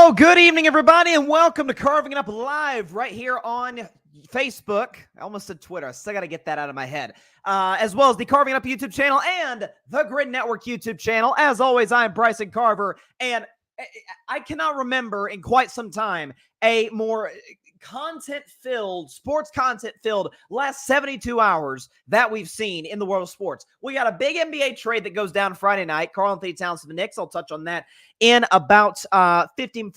Well, good evening, everybody, and welcome to Carving It Up Live right here on Facebook. I almost said Twitter. I still got to get that out of my head. As well as the Carving It Up YouTube channel and the Grid Network YouTube channel. As always, I'm Bryson Carver, and I cannot remember in quite some time a more sports content-filled last 72 hours that we've seen in the world of sports. We got a big NBA trade that goes down Friday night. Karl-Anthony Towns to the Knicks. I'll touch on that in about 50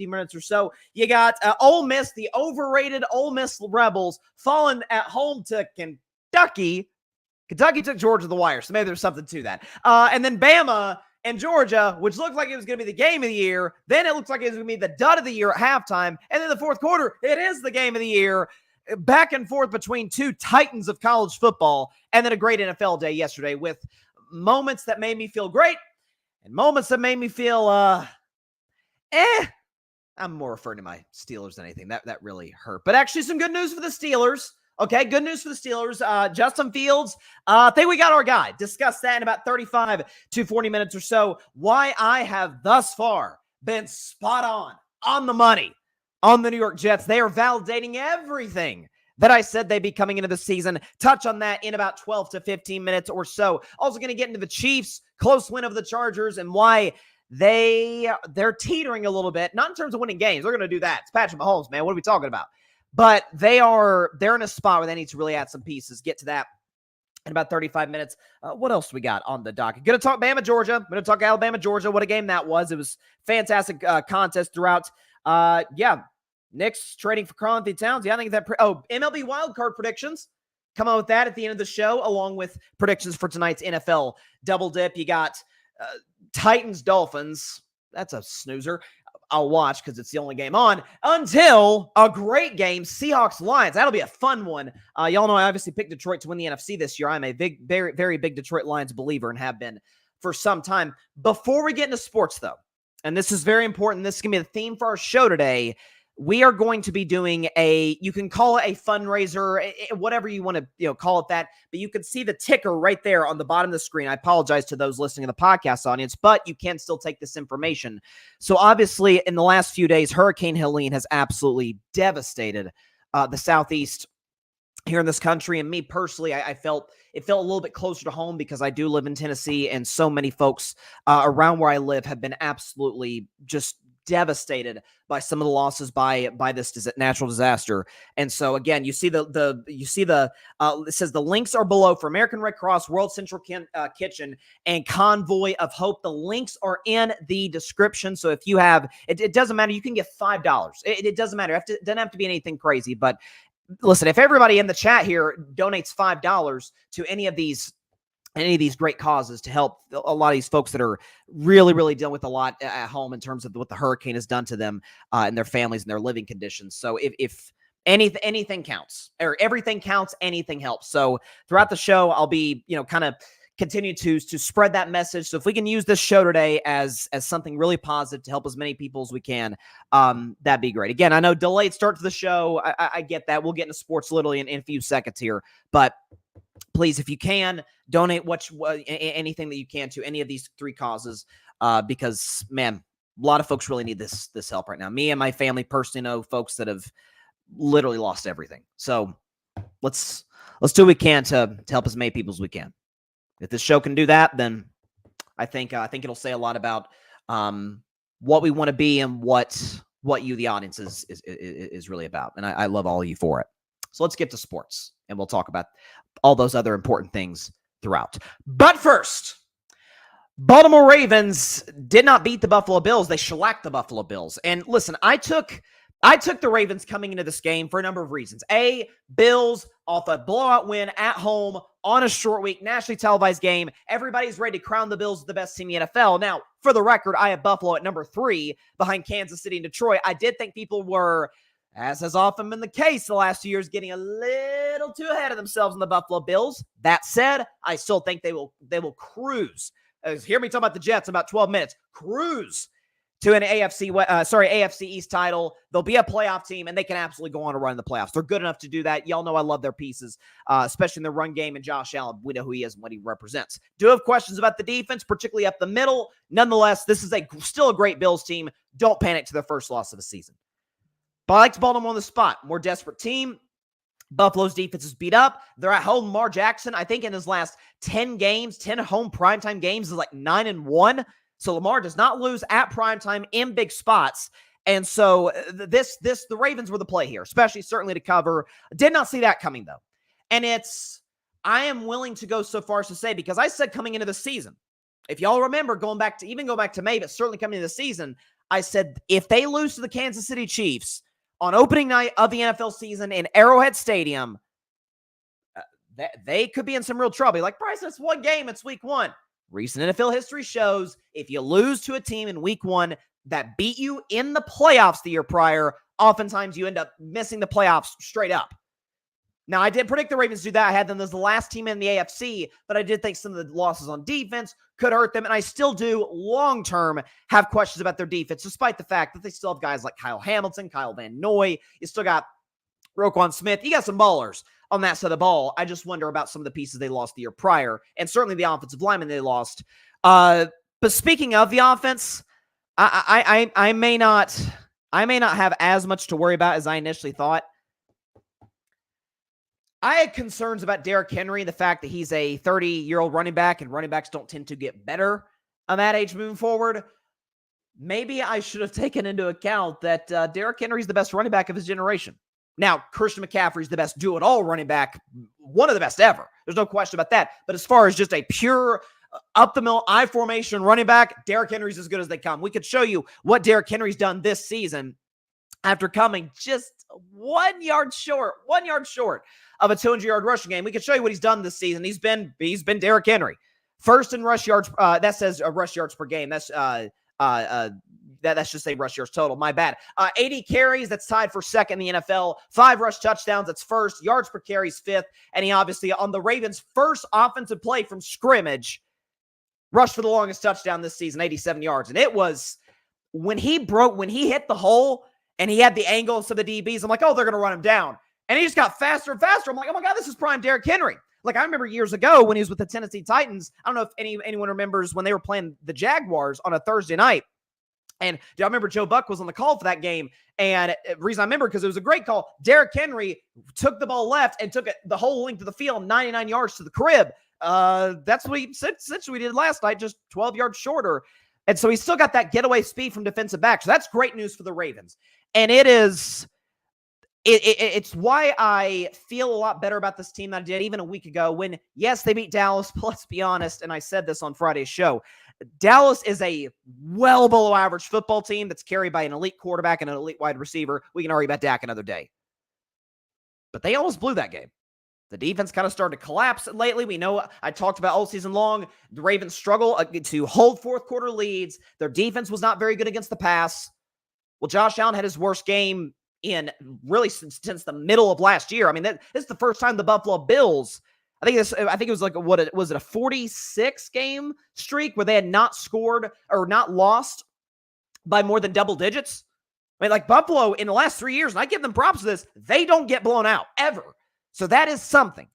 minutes or so. You got Ole Miss, the overrated Ole Miss Rebels, falling at home to Kentucky. Kentucky took Georgia to the wire, so maybe there's something to that. And then Bama and Georgia, which looked like it was going to be the game of the year. Then it looks like it was going to be the dud of the year at halftime. And then the fourth quarter, it is the game of the year. Back and forth between two titans of college football. And then a great NFL day yesterday with moments that made me feel great and moments that made me feel, I'm more referring to my Steelers than anything. That really hurt. But actually some good news for the Steelers. Okay, good news for the Steelers. Justin Fields, I think we got our guy. Discuss that in about 35 to 40 minutes or so. Why I have thus far been spot on the money on the New York Jets. They are validating everything that I said they'd be coming into the season. Touch on that in about 12 to 15 minutes or so. Also going to get into the Chiefs, close win of the Chargers, and why they're teetering a little bit. Not in terms of winning games. They're going to do that. It's Patrick Mahomes, man. What are we talking about? But they're in a spot where they need to really add some pieces. Get to that in about 35 minutes. What else we got on the docket? Going to talk Bama, Georgia. I'm going to talk Alabama, Georgia. What a game that was. It was fantastic contest throughout. Knicks trading for Karl-Anthony Towns. Yeah, I think that. MLB Wild Card predictions. Come on with that at the end of the show, along with predictions for tonight's NFL double dip. You got Titans, Dolphins. That's a snoozer. I'll watch because it's the only game on until a great game, Seahawks Lions. That'll be a fun one. Y'all know I obviously picked Detroit to win the NFC this year. I'm a very, very big Detroit Lions believer and have been for some time. Before we get into sports, though, and this is very important, this is going to be the theme for our show today. We are going to be doing you can call it a fundraiser, whatever you want to call it that, but you can see the ticker right there on the bottom of the screen. I apologize to those listening in the podcast audience, but you can still take this information. So obviously in the last few days, Hurricane Helene has absolutely devastated the Southeast here in this country. And me personally, I felt it felt a little bit closer to home because I do live in Tennessee, and so many folks around where I live have been absolutely just devastated by some of the losses by this natural disaster. And so again, you see it says the links are below for American Red Cross, World Central Kitchen, and Convoy of Hope. The links are in the description. So if you have, it doesn't matter. You can get $5. It doesn't matter. It doesn't have to be anything crazy, but listen, if everybody in the chat here donates $5 to any of these great causes to help a lot of these folks that are really, really dealing with a lot at home in terms of what the hurricane has done to them and their families and their living conditions. So if anything counts, or everything counts, anything helps. So throughout the show, I'll be, kind of continue to spread that message. So if we can use this show today as something really positive to help as many people as we can, that'd be great. Again, I know delayed start to the show. I get that. We'll get into sports literally in a few seconds here, but please, if you can, donate anything that you can to any of these three causes, because, man, a lot of folks really need this help right now. Me and my family personally know folks that have literally lost everything. So let's do what we can to help as many people as we can. If this show can do that, then I think it'll say a lot about what we want to be and what you, the audience, is really about. And I love all of you for it. So let's get to sports, and we'll talk about all those other important things throughout. But first, Baltimore Ravens did not beat the Buffalo Bills. They shellacked the Buffalo Bills. And listen, I took the Ravens coming into this game for a number of reasons. Bills off a blowout win at home on a short week, nationally televised game. Everybody's ready to crown the Bills the best team in the NFL. Now, for the record, I have Buffalo at number 3 behind Kansas City and Detroit. I did think people were, as has often been the case the last 2 years, getting a little too ahead of themselves in the Buffalo Bills. That said, I still think they will cruise. Hear me talk about the Jets in about 12 minutes. Cruise to an AFC East title. They'll be a playoff team, and they can absolutely go on to run in the playoffs. They're good enough to do that. Y'all know I love their pieces, especially in the run game, and Josh Allen. We know who he is and what he represents. Do have questions about the defense, particularly up the middle. Nonetheless, this is still a great Bills team. Don't panic to their first loss of the season. But I like Baltimore on the spot. More desperate team. Buffalo's defense is beat up. They're at home. Lamar Jackson, I think in his last 10 home primetime games, is like 9-1. So Lamar does not lose at primetime in big spots. And so the Ravens were the play here, especially certainly to cover. Did not see that coming, though. And I am willing to go so far as to say, because I said coming into the season, if y'all remember, going back to May, but certainly coming into the season, I said if they lose to the Kansas City Chiefs on opening night of the NFL season in Arrowhead Stadium, they could be in some real trouble. Like, Bryce, it's one game. It's week 1. Recent NFL history shows if you lose to a team in week 1 that beat you in the playoffs the year prior, oftentimes you end up missing the playoffs straight up. Now, I did predict the Ravens do that. I had them as the last team in the AFC, but I did think some of the losses on defense could hurt them, and I still do long-term have questions about their defense, despite the fact that they still have guys like Kyle Hamilton, Kyle Van Noy. You still got Roquan Smith. You got some ballers on that side of the ball. I just wonder about some of the pieces they lost the year prior, and certainly the offensive linemen they lost. But speaking of the offense, I may not have as much to worry about as I initially thought. I had concerns about Derrick Henry, the fact that he's a 30-year-old running back, and running backs don't tend to get better on that age moving forward. Maybe I should have taken into account that Derrick Henry's the best running back of his generation. Now, Christian McCaffrey's the best do-it-all running back, one of the best ever. There's no question about that. But as far as just a pure up-the-middle I-formation running back, Derrick Henry's as good as they come. We could show you what Derrick Henry's done this season after coming just 1 yard short of a 200-yard rushing game. We can show you what he's done this season. He's been Derrick Henry. First in rush yards. That says rush yards per game. That's just say rush yards total. My bad. 80 carries. That's tied for second in the NFL. 5 rush touchdowns. That's first. Yards per carries fifth. And he obviously on the Ravens' first offensive play from scrimmage rushed for the longest touchdown this season, 87 yards. And it was when he hit the hole and he had the angles of the DBs. I'm like, oh, they're going to run him down. And he just got faster and faster. I'm like, oh my God, this is prime Derrick Henry. Like, I remember years ago when he was with the Tennessee Titans. I don't know if anyone remembers when they were playing the Jaguars on a Thursday night. And I remember Joe Buck was on the call for that game. And the reason I remember, because it was a great call. Derrick Henry took the ball left and took it the whole length of the field, 99 yards to the crib. That's what he essentially did last night, just 12 yards shorter. And so he's still got that getaway speed from defensive back. So that's great news for the Ravens. And it's why I feel a lot better about this team than I did even a week ago when, yes, they beat Dallas. But let's be honest, and I said this on Friday's show, Dallas is a well below average football team that's carried by an elite quarterback and an elite wide receiver. We can argue about Dak another day. But they almost blew that game. The defense kind of started to collapse lately. We know I talked about all season long. The Ravens struggle to hold fourth quarter leads. Their defense was not very good against the pass. Well, Josh Allen had his worst game in really since the middle of last year. I mean, this is the first time the Buffalo Bills, I think it was like was it a 46 game streak where they had not scored or not lost by more than double digits. I mean, like Buffalo in the last 3 years, and I give them props for this, they don't get blown out ever. So that is something.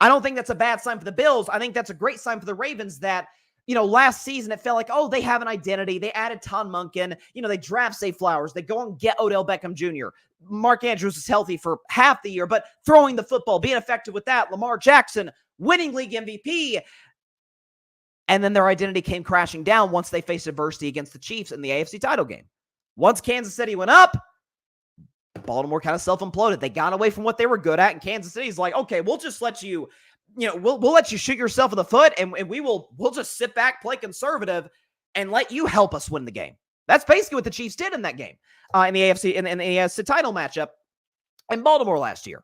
I don't think that's a bad sign for the Bills. I think that's a great sign for the Ravens that, last season it felt like, oh, they have an identity. They added Todd Monken. They draft Zay Flowers. They go and get Odell Beckham Jr. Mark Andrews is healthy for half the year, but throwing the football, being effective with that. Lamar Jackson, winning league MVP. And then their identity came crashing down once they faced adversity against the Chiefs in the AFC title game. Once Kansas City went up, Baltimore kind of self-imploded. They got away from what they were good at, and Kansas City's like, okay, we'll just let you, we'll let you shoot yourself in the foot, and we'll just sit back, play conservative, and let you help us win the game. That's basically what the Chiefs did in that game, in the AFC in the AFC title matchup in Baltimore last year.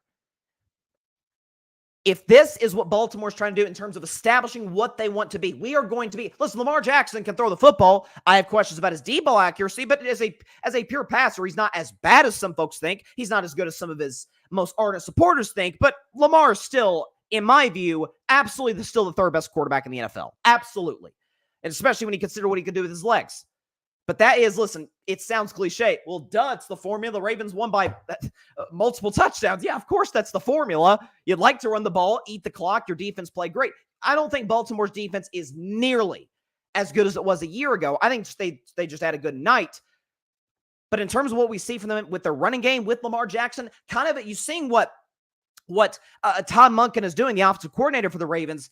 If this is what Baltimore's trying to do in terms of establishing what they want to be, we are going to be. Listen, Lamar Jackson can throw the football. I have questions about his deep ball accuracy, but as a pure passer, he's not as bad as some folks think. He's not as good as some of his most ardent supporters think, but Lamar is still, in my view, absolutely still the third best quarterback in the NFL. Absolutely. And especially when you consider what he could do with his legs. But that is, listen, it sounds cliche. Well, duh, it's the formula. The Ravens won by multiple touchdowns. Yeah, of course, that's the formula. You'd like to run the ball, eat the clock. Your defense play great. I don't think Baltimore's defense is nearly as good as it was a year ago. I think they just had a good night. But in terms of what we see from them with their running game, with Lamar Jackson, kind of you seeing what Todd Monken is doing, the offensive coordinator for the Ravens.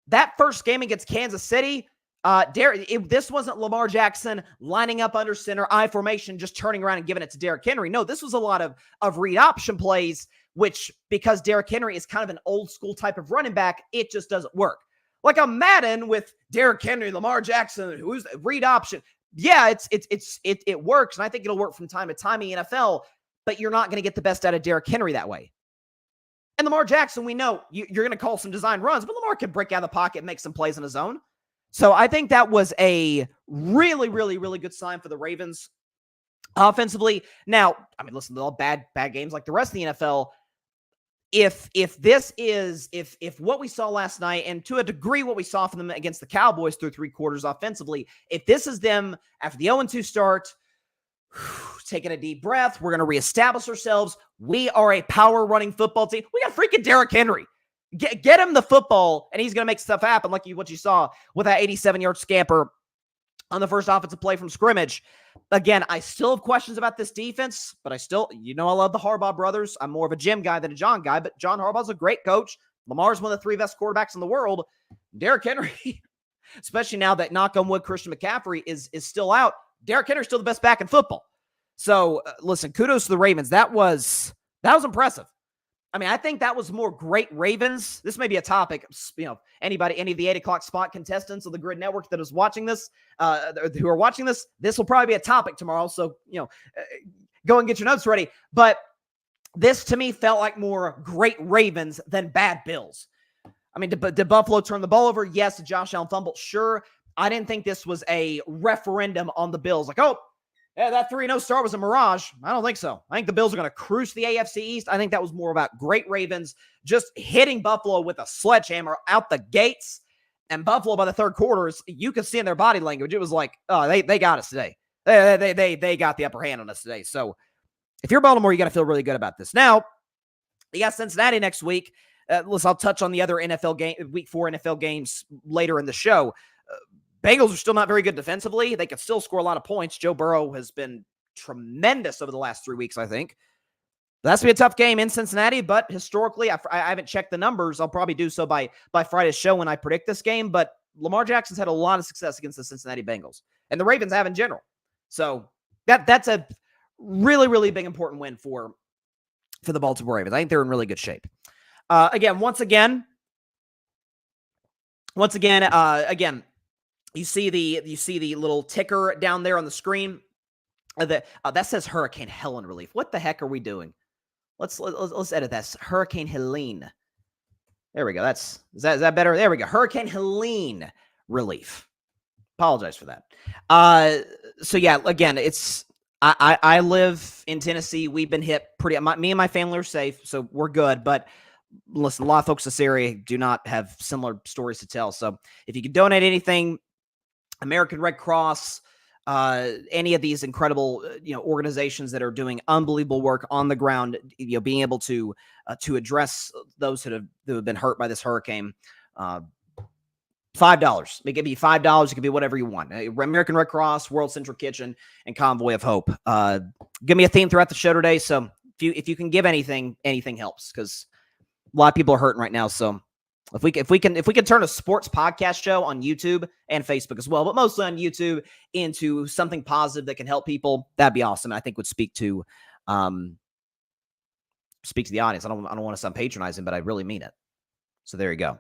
That first game against Kansas City, this wasn't Lamar Jackson lining up under center, I formation, just turning around and giving it to Derrick Henry. No, this was a lot of read option plays, which, because Derrick Henry is kind of an old school type of running back, it just doesn't work. Like a Madden with Derrick Henry, Lamar Jackson, who's read option. Yeah, it works, and I think it'll work from time to time in the NFL, but you're not going to get the best out of Derrick Henry that way. And Lamar Jackson, we know you're going to call some design runs, but Lamar can break out of the pocket and make some plays on his own. So I think that was a really, really, really good sign for the Ravens offensively. Now, I mean, listen, they're all bad games like the rest of the NFL. If what we saw last night, and to a degree what we saw from them against the Cowboys through 3 quarters offensively, if this is them after the 0-2 start, taking a deep breath, we're going to reestablish ourselves. We are a power running football team. We got freaking Derrick Henry. Get him the football, and he's going to make stuff happen, like what you saw with that 87-yard scamper on the first offensive play from scrimmage. Again, I still have questions about this defense, but I love the Harbaugh brothers. I'm more of a Jim guy than a John guy, but John Harbaugh's a great coach. Lamar's one of the 3 best quarterbacks in the world. Derrick Henry, especially now that, knock on wood, Christian McCaffrey is still out, Derrick Henry's still the best back in football. So, listen, kudos to the Ravens. That was impressive. I mean, I think that was more great Ravens. This may be a topic, any of the 8 o'clock spot contestants of the Grid Network that is watching this, who are watching this, this will probably be a topic tomorrow. So, go and get your notes ready. But this, to me, felt like more great Ravens than bad Bills. I mean, did Buffalo turn the ball over? Yes. Did Josh Allen fumble? Sure. I didn't think this was a referendum on the Bills. Like, oh, yeah, that 3-0 start was a mirage. I don't think so. I think the Bills are going to cruise the AFC East. I think that was more about great Ravens just hitting Buffalo with a sledgehammer out the gates. And Buffalo, by the third quarter, you could see in their body language, it was like, oh, they got us today. They got the upper hand on us today. So if you're Baltimore, you got to feel really good about this. Now, you got Cincinnati next week. Listen, I'll touch on the other Week 4 NFL games later in the show. Bengals are still not very good defensively. They can still score a lot of points. Joe Burrow has been tremendous over the last 3 weeks, I think. That's going to be a tough game in Cincinnati, but historically, I haven't checked the numbers. I'll probably do so by Friday's show when I predict this game, but Lamar Jackson's had a lot of success against the Cincinnati Bengals, and the Ravens have in general. So that's a really, really big, important win for the Baltimore Ravens. I think they're in really good shape. Once again, you see the little ticker down there on the screen that says Hurricane Helen relief. What the heck are we doing? Let's edit that. Hurricane Helene. There we go. Is that better? There we go. Hurricane Helene relief. Apologize for that. So yeah, again, I live in Tennessee. We've been hit me and my family are safe, so we're good. But listen, a lot of folks in this area do not have similar stories to tell. So if you can donate anything, American Red Cross, any of these incredible, organizations that are doing unbelievable work on the ground, being able to address those who have been hurt by this hurricane. $5. It could be $5. It could be whatever you want. American Red Cross, World Central Kitchen, and Convoy of Hope. Give me a theme throughout the show today. So if you can give anything helps, because a lot of people are hurting right now. So if we can turn a sports podcast show on YouTube and Facebook as well, but mostly on YouTube, into something positive that can help people, that'd be awesome. I think would speak to the audience. I don't want to sound patronizing, but I really mean it. So there you go.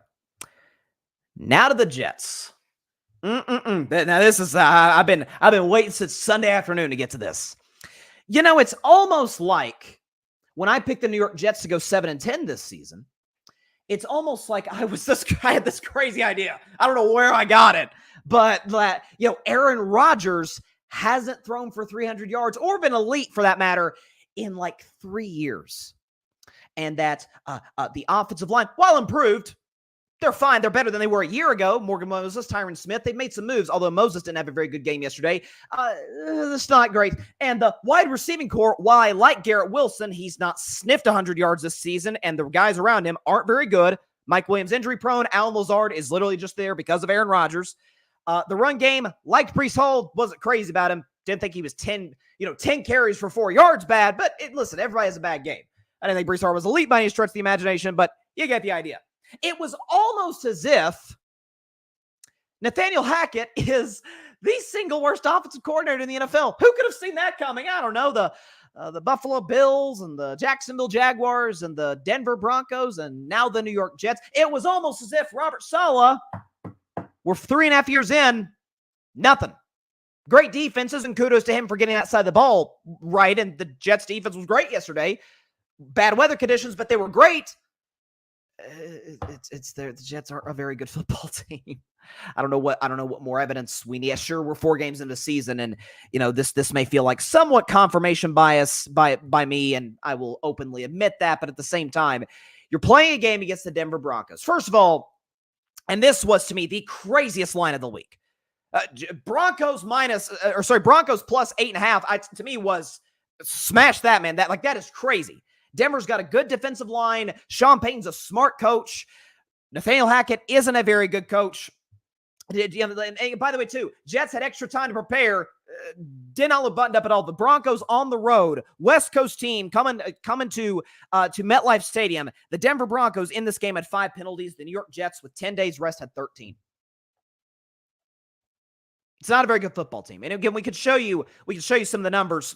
Now to the Jets. Now this is I've been waiting since Sunday afternoon to get to this. It's almost like when I picked the New York Jets to go 7-10 this season. It's almost like I had this crazy idea. I don't know where I got it, but that, Aaron Rodgers hasn't thrown for 300 yards or been elite for that matter in like 3 years. And that the offensive line, while improved, They're fine. They're better than they were a year ago. Morgan Moses, Tyron Smith, they've made some moves, although Moses didn't have a very good game yesterday. It's not great. And the wide receiving core, while I like Garrett Wilson, he's not sniffed 100 yards this season, and the guys around him aren't very good. Mike Williams injury prone. Alan Lazard is literally just there because of Aaron Rodgers. The run game, liked Breece Hall, wasn't crazy about him. Didn't think he was 10 carries for 4 yards bad, but listen, everybody has a bad game. I didn't think Breece Hall was elite by any stretch of the imagination, but you get the idea. It was almost as if Nathaniel Hackett is the single worst offensive coordinator in the NFL. Who could have seen that coming? I don't know. The Buffalo Bills and the Jacksonville Jaguars and the Denver Broncos and now the New York Jets. It was almost as if Robert Saleh were 3.5 years in, nothing. Great defenses, and kudos to him for getting that side of the ball right. And the Jets defense was great yesterday. Bad weather conditions, but they were great. The Jets are a very good football team. I don't know what more evidence we need. Yeah, sure, we're 4 games into the season, and this may feel like somewhat confirmation bias by me, and I will openly admit that. But at the same time, you're playing a game against the Denver Broncos. First of all, and this was to me the craziest line of the week. Broncos plus 8.5. To me was smash that, man. That is crazy. Denver's got a good defensive line. Sean Payton's a smart coach. Nathaniel Hackett isn't a very good coach. And by the way, too, Jets had extra time to prepare. Did not look buttoned up at all. The Broncos on the road, West Coast team coming to MetLife Stadium. The Denver Broncos in this game had 5 penalties. The New York Jets with 10 days rest had 13. It's not a very good football team. And again, we could show you some of the numbers.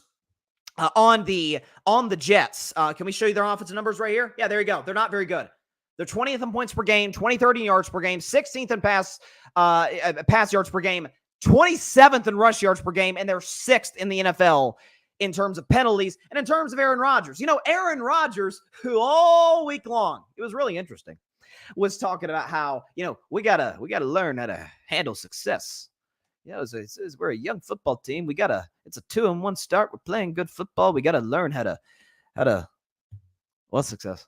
On the Jets. Can we show you their offensive numbers right here? Yeah, there you go. They're not very good. They're 20th in points per game, 30 yards per game, 16th in pass yards per game, 27th in rush yards per game, and they're 6th in the NFL in terms of penalties and in terms of Aaron Rodgers. Aaron Rodgers, who all week long, it was really interesting, was talking about how, we gotta learn how to handle success. We're a young football team. It's a 2-1 start. We're playing good football. We got to learn how to, what's success?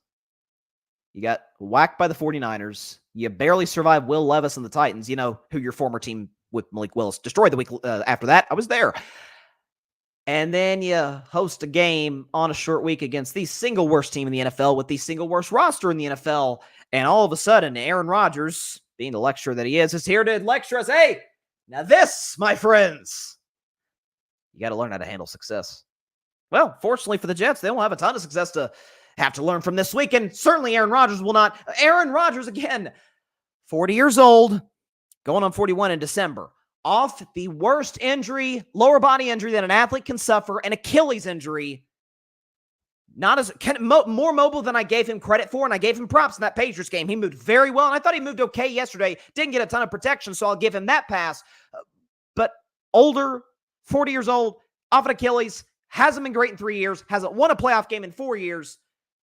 You got whacked by the 49ers. You barely survived Will Levis and the Titans, who your former team with Malik Willis destroyed the week after that. I was there. And then you host a game on a short week against the single worst team in the NFL with the single worst roster in the NFL. And all of a sudden, Aaron Rodgers, being the lecturer that he is here to lecture us. Hey, now this, my friends, you got to learn how to handle success. Well, fortunately for the Jets, they don't have a ton of success to have to learn from this week, and certainly Aaron Rodgers will not. Aaron Rodgers, again, 40 years old, going on 41 in December, off the worst injury, lower body injury that an athlete can suffer, an Achilles injury. More mobile than I gave him credit for, and I gave him props in that Patriots game. He moved very well, and I thought he moved okay yesterday. Didn't get a ton of protection, so I'll give him that pass. But older, 40 years old, off an Achilles, hasn't been great in 3 years, hasn't won a playoff game in 4 years.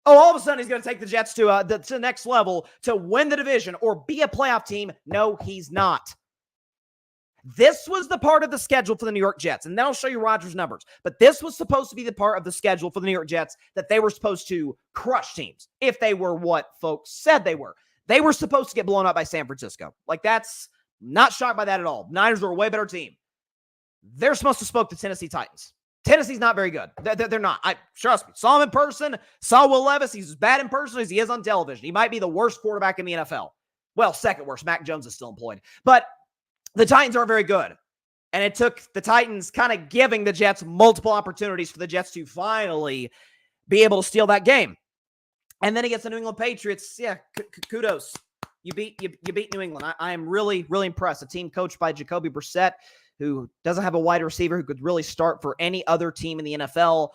Oh, all of a sudden he's going to take the Jets to the next level to win the division or be a playoff team. No, he's not. This was the part of the schedule for the New York Jets, and then I'll show you Rodgers' numbers. But this was supposed to be the part of the schedule for the New York Jets that they were supposed to crush teams if they were what folks said they were. They were supposed to get blown up by San Francisco. That's not shocked by that at all. Niners are a way better team. They're supposed to spoke the Tennessee Titans. Tennessee's not very good. They're not. Trust me. Saw him in person. Saw Will Levis. He's as bad in person as he is on television. He might be the worst quarterback in the NFL. Well, second worst. Mac Jones is still employed. But the Titans aren't very good. And it took the Titans kind of giving the Jets multiple opportunities for the Jets to finally be able to steal that game. And then against the New England Patriots, yeah, kudos. You beat New England. I am really, really impressed. A team coached by Jacoby Brissett, who doesn't have a wide receiver who could really start for any other team in the NFL.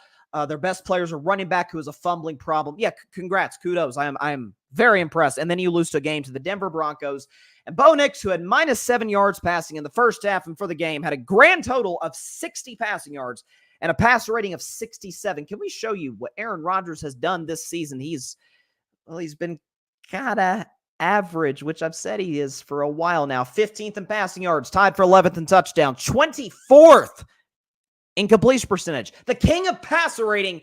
Their best players are running back who has a fumbling problem. Yeah, congrats, kudos. I am very impressed. And then you lose to a game to the Denver Broncos. And Bo Nix, who had -7 yards passing in the first half and for the game, had a grand total of 60 passing yards and a passer rating of 67. Can we show you what Aaron Rodgers has done this season? He's been kind of average, which I've said he is for a while now. 15th in passing yards, tied for 11th in touchdown, 24th in completion percentage. The king of passer rating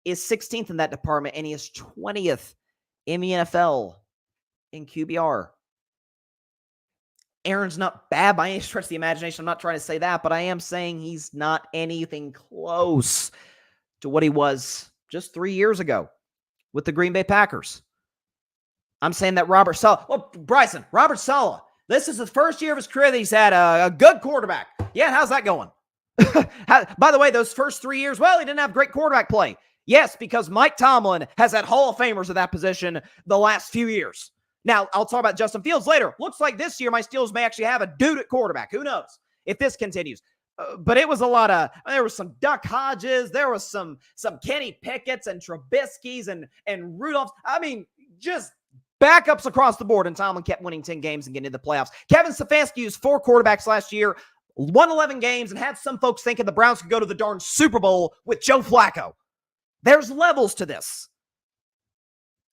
is 16th in that department, and he is 20th in the NFL in QBR. Aaron's not bad by any stretch of the imagination. I'm not trying to say that, but I am saying he's not anything close to what he was just 3 years ago with the Green Bay Packers. I'm saying that Robert Saleh, Robert Saleh, this is the first year of his career that he's had a good quarterback. Yeah, how's that going? By the way, those first 3 years, well, he didn't have great quarterback play. Yes, because Mike Tomlin has had Hall of Famers at that position the last few years. Now, I'll talk about Justin Fields later. Looks like this year my Steelers may actually have a dude at quarterback. Who knows if this continues? But it was a lot of, there was some Duck Hodges, there was some Kenny Pickett's and Trubisky's and Rudolph's. I mean, just backups across the board, and Tomlin kept winning 10 games and getting into the playoffs. Kevin Stefanski used 4 quarterbacks last year, won 11 games, and had some folks thinking the Browns could go to the darn Super Bowl with Joe Flacco. There's levels to this.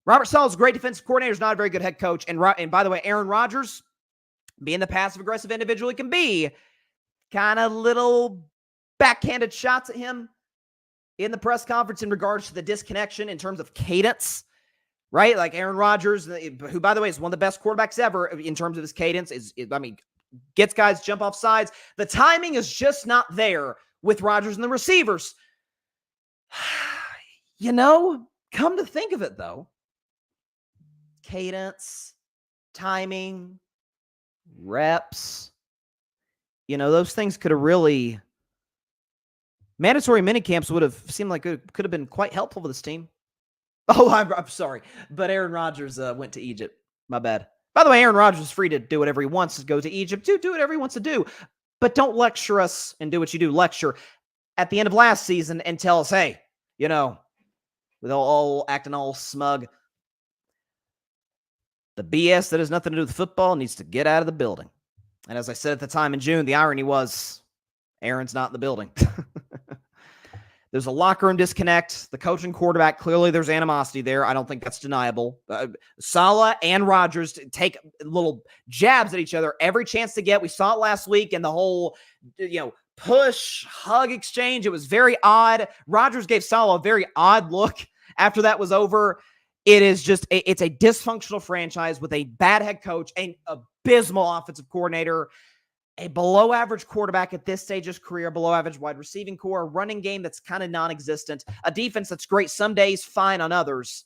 Robert Saleh's a great defensive coordinator, is not a very good head coach. And by the way, Aaron Rodgers, being the passive-aggressive individual he can be, kind of little backhanded shots at him in the press conference in regards to the disconnection in terms of cadence, right? Like Aaron Rodgers, who, by the way, is one of the best quarterbacks ever in terms of his cadence, gets guys jump off sides. The timing is just not there with Rodgers and the receivers. Come to think of it, though, cadence, timing, reps, those things could have really, mandatory minicamps would have seemed like it could have been quite helpful for this team. Oh, I'm sorry, but Aaron Rodgers went to Egypt. My bad. By the way, Aaron Rodgers is free to do whatever he wants, to go to Egypt, do whatever he wants to do, but don't lecture us and do what you do. Lecture at the end of last season and tell us, hey, with all acting all smug, the BS that has nothing to do with football needs to get out of the building. And as I said at the time in June, the irony was Aaron's not in the building. There's a locker room disconnect. The coach and quarterback, clearly there's animosity there. I don't think that's deniable. Saleh and Rodgers take little jabs at each other every chance to get. We saw it last week in the whole, push, hug exchange. It was very odd. Rodgers gave Saleh a very odd look after that was over. It's a dysfunctional franchise with a bad head coach, an abysmal offensive coordinator, a below-average quarterback at this stage of his career, below-average wide receiving core, a running game that's kind of non-existent, a defense that's great some days, fine on others,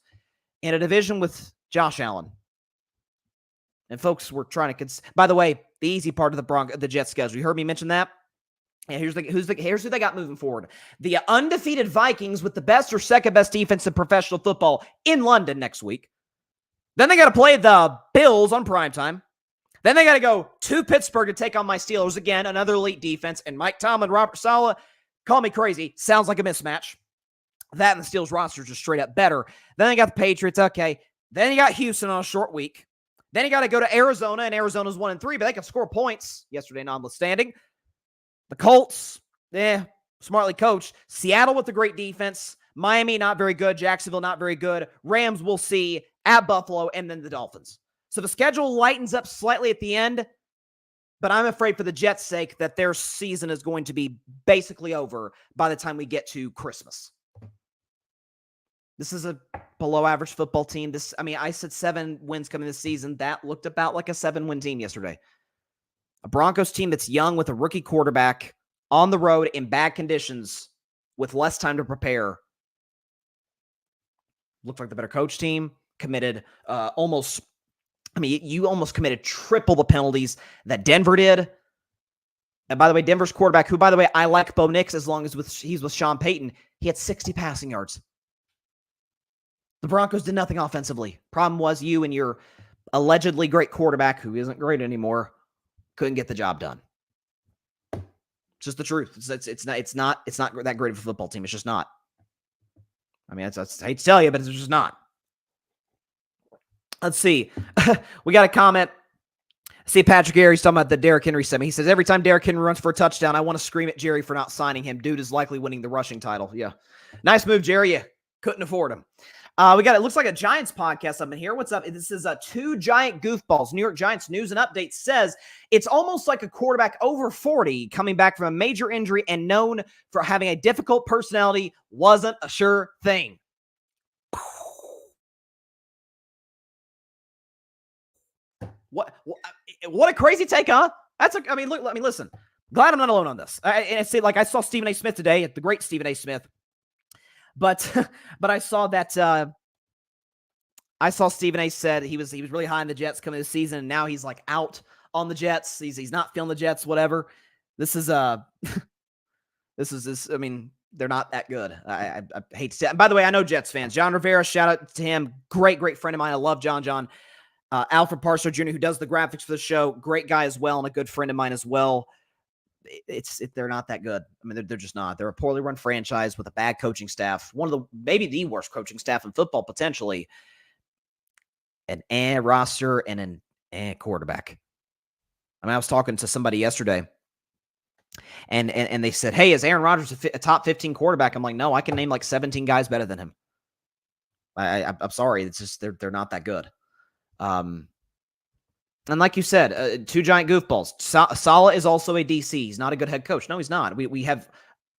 and a division with Josh Allen. And folks were trying to by the way, the easy part of the Jets schedule. You heard me mention that? And here's who they got moving forward. The undefeated Vikings with the best or second best defense in professional football in London next week. Then they got to play the Bills on primetime. Then they got to go to Pittsburgh to take on my Steelers again, another elite defense. And Mike Tomlin, Robert Saleh, call me crazy, sounds like a mismatch. That and the Steelers roster is just straight up better. Then they got the Patriots, okay. Then you got Houston on a short week. Then you got to go to Arizona, and Arizona's 1-3, but they can score points yesterday notwithstanding. The Colts, smartly coached. Seattle with a great defense. Miami, not very good. Jacksonville, not very good. Rams, we'll see. At Buffalo, and then the Dolphins. So the schedule lightens up slightly at the end, but I'm afraid for the Jets' sake that their season is going to be basically over by the time we get to Christmas. This is a below-average football team. I said 7 wins coming this season. That looked about like a 7-win team yesterday. A Broncos team that's young with a rookie quarterback on the road in bad conditions with less time to prepare. Looked like the better coach team. Committed you almost committed triple the penalties that Denver did. And by the way, Denver's quarterback, who, by the way, I like Bo Nix as long as he's with Sean Payton, he had 60 passing yards. The Broncos did nothing offensively. Problem was you and your allegedly great quarterback, who isn't great anymore, couldn't get the job done. It's just the truth. It's not that great of a football team. It's just not. I hate to tell you, but it's just not. Let's see. We got a comment. See, Patrick Gary's talking about the Derrick Henry segment. He says, every time Derrick Henry runs for a touchdown, I want to scream at Jerry for not signing him. Dude is likely winning the rushing title. Yeah. Nice move, Jerry. You couldn't afford him. It looks like a Giants podcast up in here. What's up? This is 2 giant goofballs. New York Giants News and Update says it's almost like a quarterback over 40 coming back from a major injury and known for having a difficult personality wasn't a sure thing. What What a crazy take, huh? Listen. Glad I'm not alone on this. I saw Stephen A. Smith today, the great Stephen A. Smith. But I saw that Stephen A. said he was really high on the Jets coming this season, and now he's like out on the Jets. He's not feeling the Jets, whatever. This is I mean, they're not that good. I hate to say it. And by the way, I know Jets fans. John Rivera, shout out to him. Great friend of mine. I love John. Alfred Parslow Jr., who does the graphics for the show. Great guy as well, and a good friend of mine as well. They're not that good. I mean, they're just not. They're a poorly run franchise with a bad coaching staff. Maybe the worst coaching staff in football, potentially. An roster and an quarterback. I mean, I was talking to somebody yesterday, and they said, "Hey, is Aaron Rodgers a top 15 quarterback?" I'm like, "No, I can name like 17 guys better than him." I'm sorry, it's just they're not that good. And like you said, two giant goofballs. Saleh is also a DC. He's not a good head coach. No, he's not. We have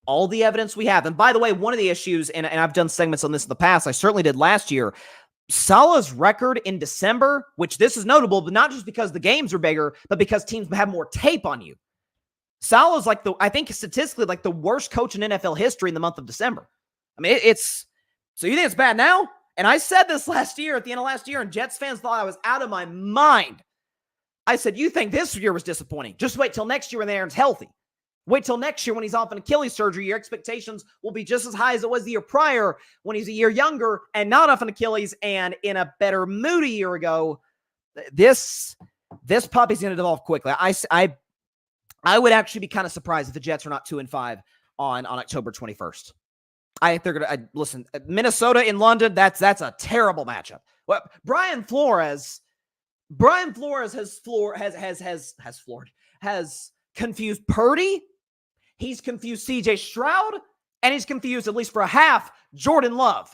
all the evidence we have. And by the way, one of the issues, and I've done segments on this in the past, I certainly did last year, Saleh's record in December, which this is notable, but not just because the games are bigger, but because teams have more tape on you. Saleh's I think statistically, like the worst coach in NFL history in the month of December. I mean, so you think it's bad now? And I said this last year, at the end of last year, and Jets fans thought I was out of my mind. I said, you think this year was disappointing? Just wait till next year when Aaron's healthy. Wait till next year when he's off an Achilles surgery. Your expectations will be just as high as it was the year prior when he's a year younger and not off an Achilles and in a better mood a year ago. This puppy's going to develop quickly. I would actually be kind of surprised if the Jets are not 2-5 on October 21st. I think they're going to listen. Minnesota in London. That's a terrible matchup. Well, Brian Flores has confused Purdy. He's confused CJ Stroud, and he's confused, at least for a half, Jordan Love.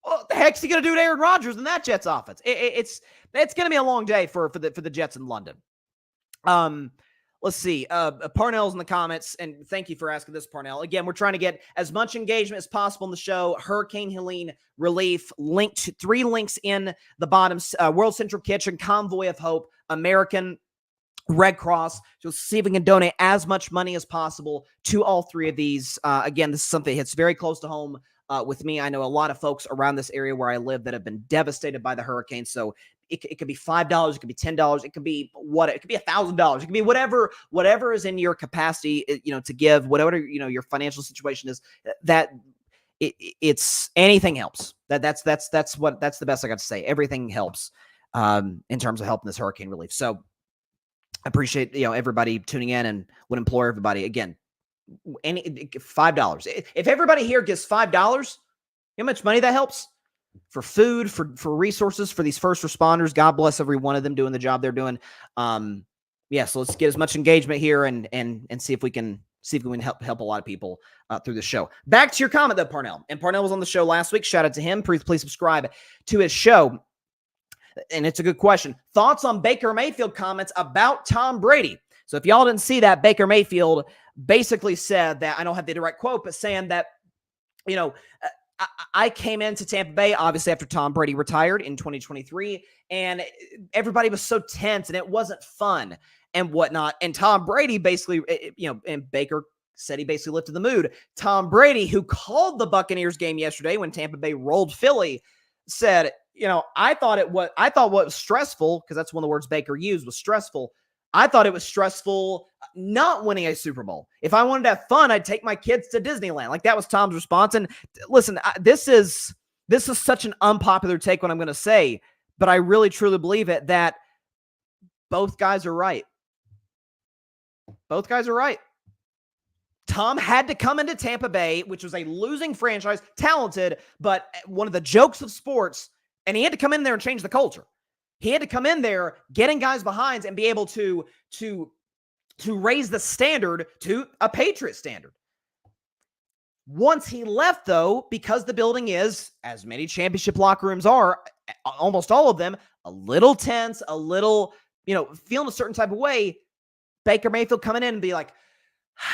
What the heck's he going to do to Aaron Rodgers in that Jets offense? It's going to be a long day for the Jets in London. Let's see. Parnell's in the comments, and thank you for asking this, Parnell. Again, we're trying to get as much engagement as possible in the show. Hurricane Helene relief, linked 3 links in the bottom. World Central Kitchen, Convoy of Hope, American Red Cross. So see if we can donate as much money as possible to all 3 of these. Again, this is something that hits very close to home with me. I know a lot of folks around this area where I live that have been devastated by the hurricane. So it could be $5, it could be $10, it could be it could be $1,000, it could be whatever is in your capacity, to give, whatever your financial situation is. That it's anything helps. That's the best I got to say. Everything helps in terms of helping this hurricane relief. So I appreciate everybody tuning in, and would implore everybody again. $5. If everybody here gives $5, you know how much money that helps? For food, for resources, for these first responders. God bless every one of them doing the job they're doing. So let's get as much engagement here and see if we can help a lot of people through the show. Back to your comment though, Parnell. And Parnell was on the show last week. Shout out to him. Please subscribe to his show. And it's a good question. Thoughts on Baker Mayfield comments about Tom Brady? So if y'all didn't see that, Baker Mayfield basically said that, I don't have the direct quote, but saying that, I came into Tampa Bay, obviously, after Tom Brady retired in 2023, and everybody was so tense, and it wasn't fun and whatnot. And Tom Brady basically, and Baker said he basically lifted the mood. Tom Brady, who called the Buccaneers game yesterday when Tampa Bay rolled Philly, said, I thought what was stressful, because that's one of the words Baker used, was stressful. I thought it was stressful not winning a Super Bowl. If I wanted to have fun, I'd take my kids to Disneyland. Like, that was Tom's response. And listen, this is such an unpopular take, what I'm going to say, but I really truly believe it, that both guys are right. Both guys are right. Tom had to come into Tampa Bay, which was a losing franchise, talented, but one of the jokes of sports, and he had to come in there and change the culture. He had to come in there, getting guys behind, and be able to raise the standard to a Patriot standard. Once he left, though, because the building is, as many championship locker rooms are, almost all of them, a little tense, a little, feeling a certain type of way, Baker Mayfield coming in and be like,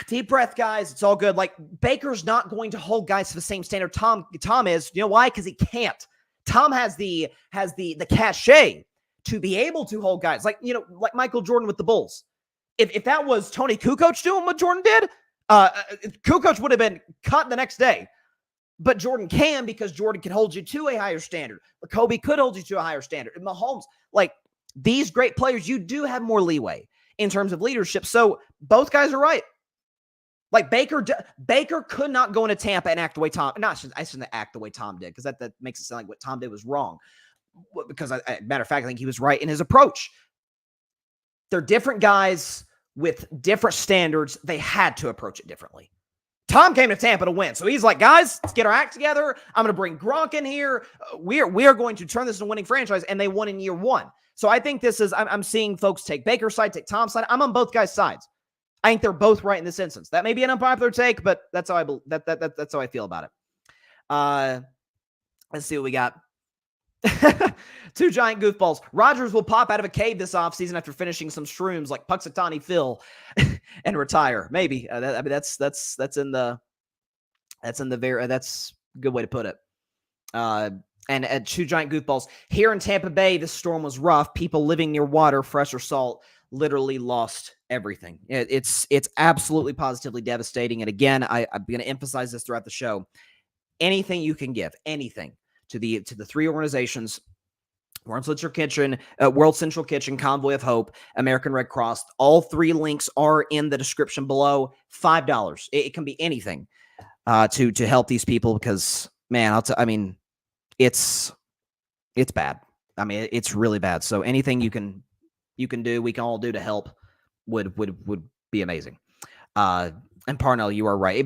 deep breath, guys, it's all good. Like, Baker's not going to hold guys to the same standard Tom is. You know why? Because he can't. Tom has the cachet to be able to hold guys like Michael Jordan with the Bulls. If that was Tony Kukoc doing what Jordan did, Kukoc would have been cut the next day. But Jordan can, because Jordan can hold you to a higher standard. Kobe could hold you to a higher standard. And Mahomes, like these great players, you do have more leeway in terms of leadership. So both guys are right. Like Baker could not go into Tampa and act the way Tom. I shouldn't act the way Tom did, because that makes it sound like what Tom did was wrong. Because matter of fact, I think he was right in his approach. They're different guys with different standards. They had to approach it differently. Tom came to Tampa to win. So he's like, guys, let's get our act together. I'm going to bring Gronk in here. We are going to turn this into a winning franchise. And they won in year one. So I think I'm seeing folks take Baker's side, take Tom's side. I'm on both guys' sides. I think they're both right in this instance. That may be an unpopular take, but that's how that's how I feel about it. Let's see what we got. Two giant goofballs. Rodgers will pop out of a cave this offseason after finishing some shrooms like Puxatani Phil and retire. Maybe. That's a good way to put it. And two giant goofballs. Here in Tampa Bay, this storm was rough. People living near water, fresh or salt, literally lost everything. It's absolutely positively devastating. And again, I'm going to emphasize this throughout the show. Anything you can give, anything to the three organizations, World Central Kitchen, Convoy of Hope, American Red Cross. All three links are in the description below. $5. It can be anything to help these people, because man, it's bad. I mean, it's really bad. So anything you can do, we can all do to help would be amazing. And Parnell, you are right.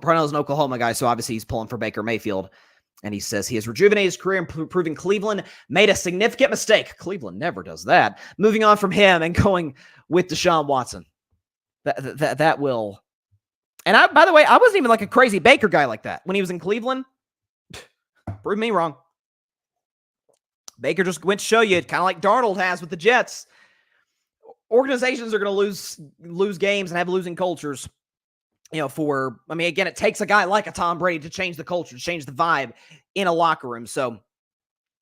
Parnell's an Oklahoma guy, so obviously he's pulling for Baker Mayfield. And he says he has rejuvenated his career, proving Cleveland made a significant mistake. Cleveland never does that. Moving on from him and going with Deshaun Watson. That will. And by the way, I wasn't even like a crazy Baker guy like that when he was in Cleveland. Prove me wrong. Baker just went to show you, kind of like Darnold has with the Jets. Organizations are going to lose games and have losing cultures. Again, it takes a guy like a Tom Brady to change the culture, to change the vibe in a locker room. So,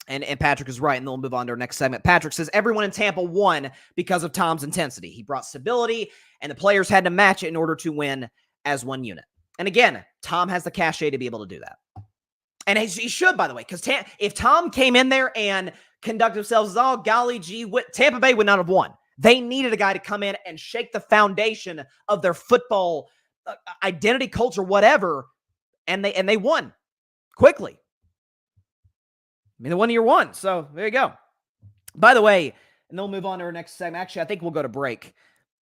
and Patrick is right, and then we'll move on to our next segment. Patrick says everyone in Tampa won because of Tom's intensity. He brought stability, and the players had to match it in order to win as one unit. And again, Tom has the cachet to be able to do that. And he should, by the way, because if Tom came in there and conducted themselves as, oh, golly gee, Tampa Bay would not have won. They needed a guy to come in and shake the foundation of their football identity, culture, whatever, and they won quickly. I mean, they won year one, so there you go. By the way, and then we'll move on to our next segment. Actually, I think we'll go to break,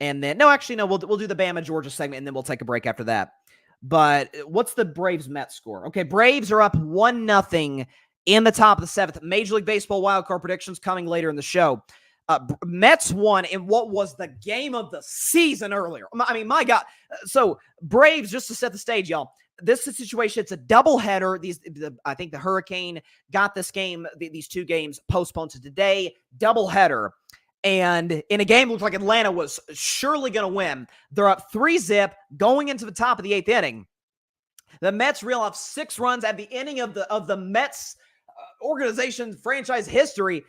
and then we'll do the Bama Georgia segment, and then we'll take a break after that. But what's the Braves Mets score? Okay, Braves are up 1-0 in the top of the seventh. Major League Baseball wild card predictions coming later in the show. Mets won in what was the game of the season earlier. I mean, my God. So Braves, just to set the stage, y'all, this is a situation. It's a doubleheader. I think the Hurricane got this game, these two games postponed to today. Doubleheader. And in a game that looked like Atlanta was surely going to win, they're up 3-0 going into the top of the eighth inning. The Mets reel off 6 runs at the ending of the Mets organization franchise history.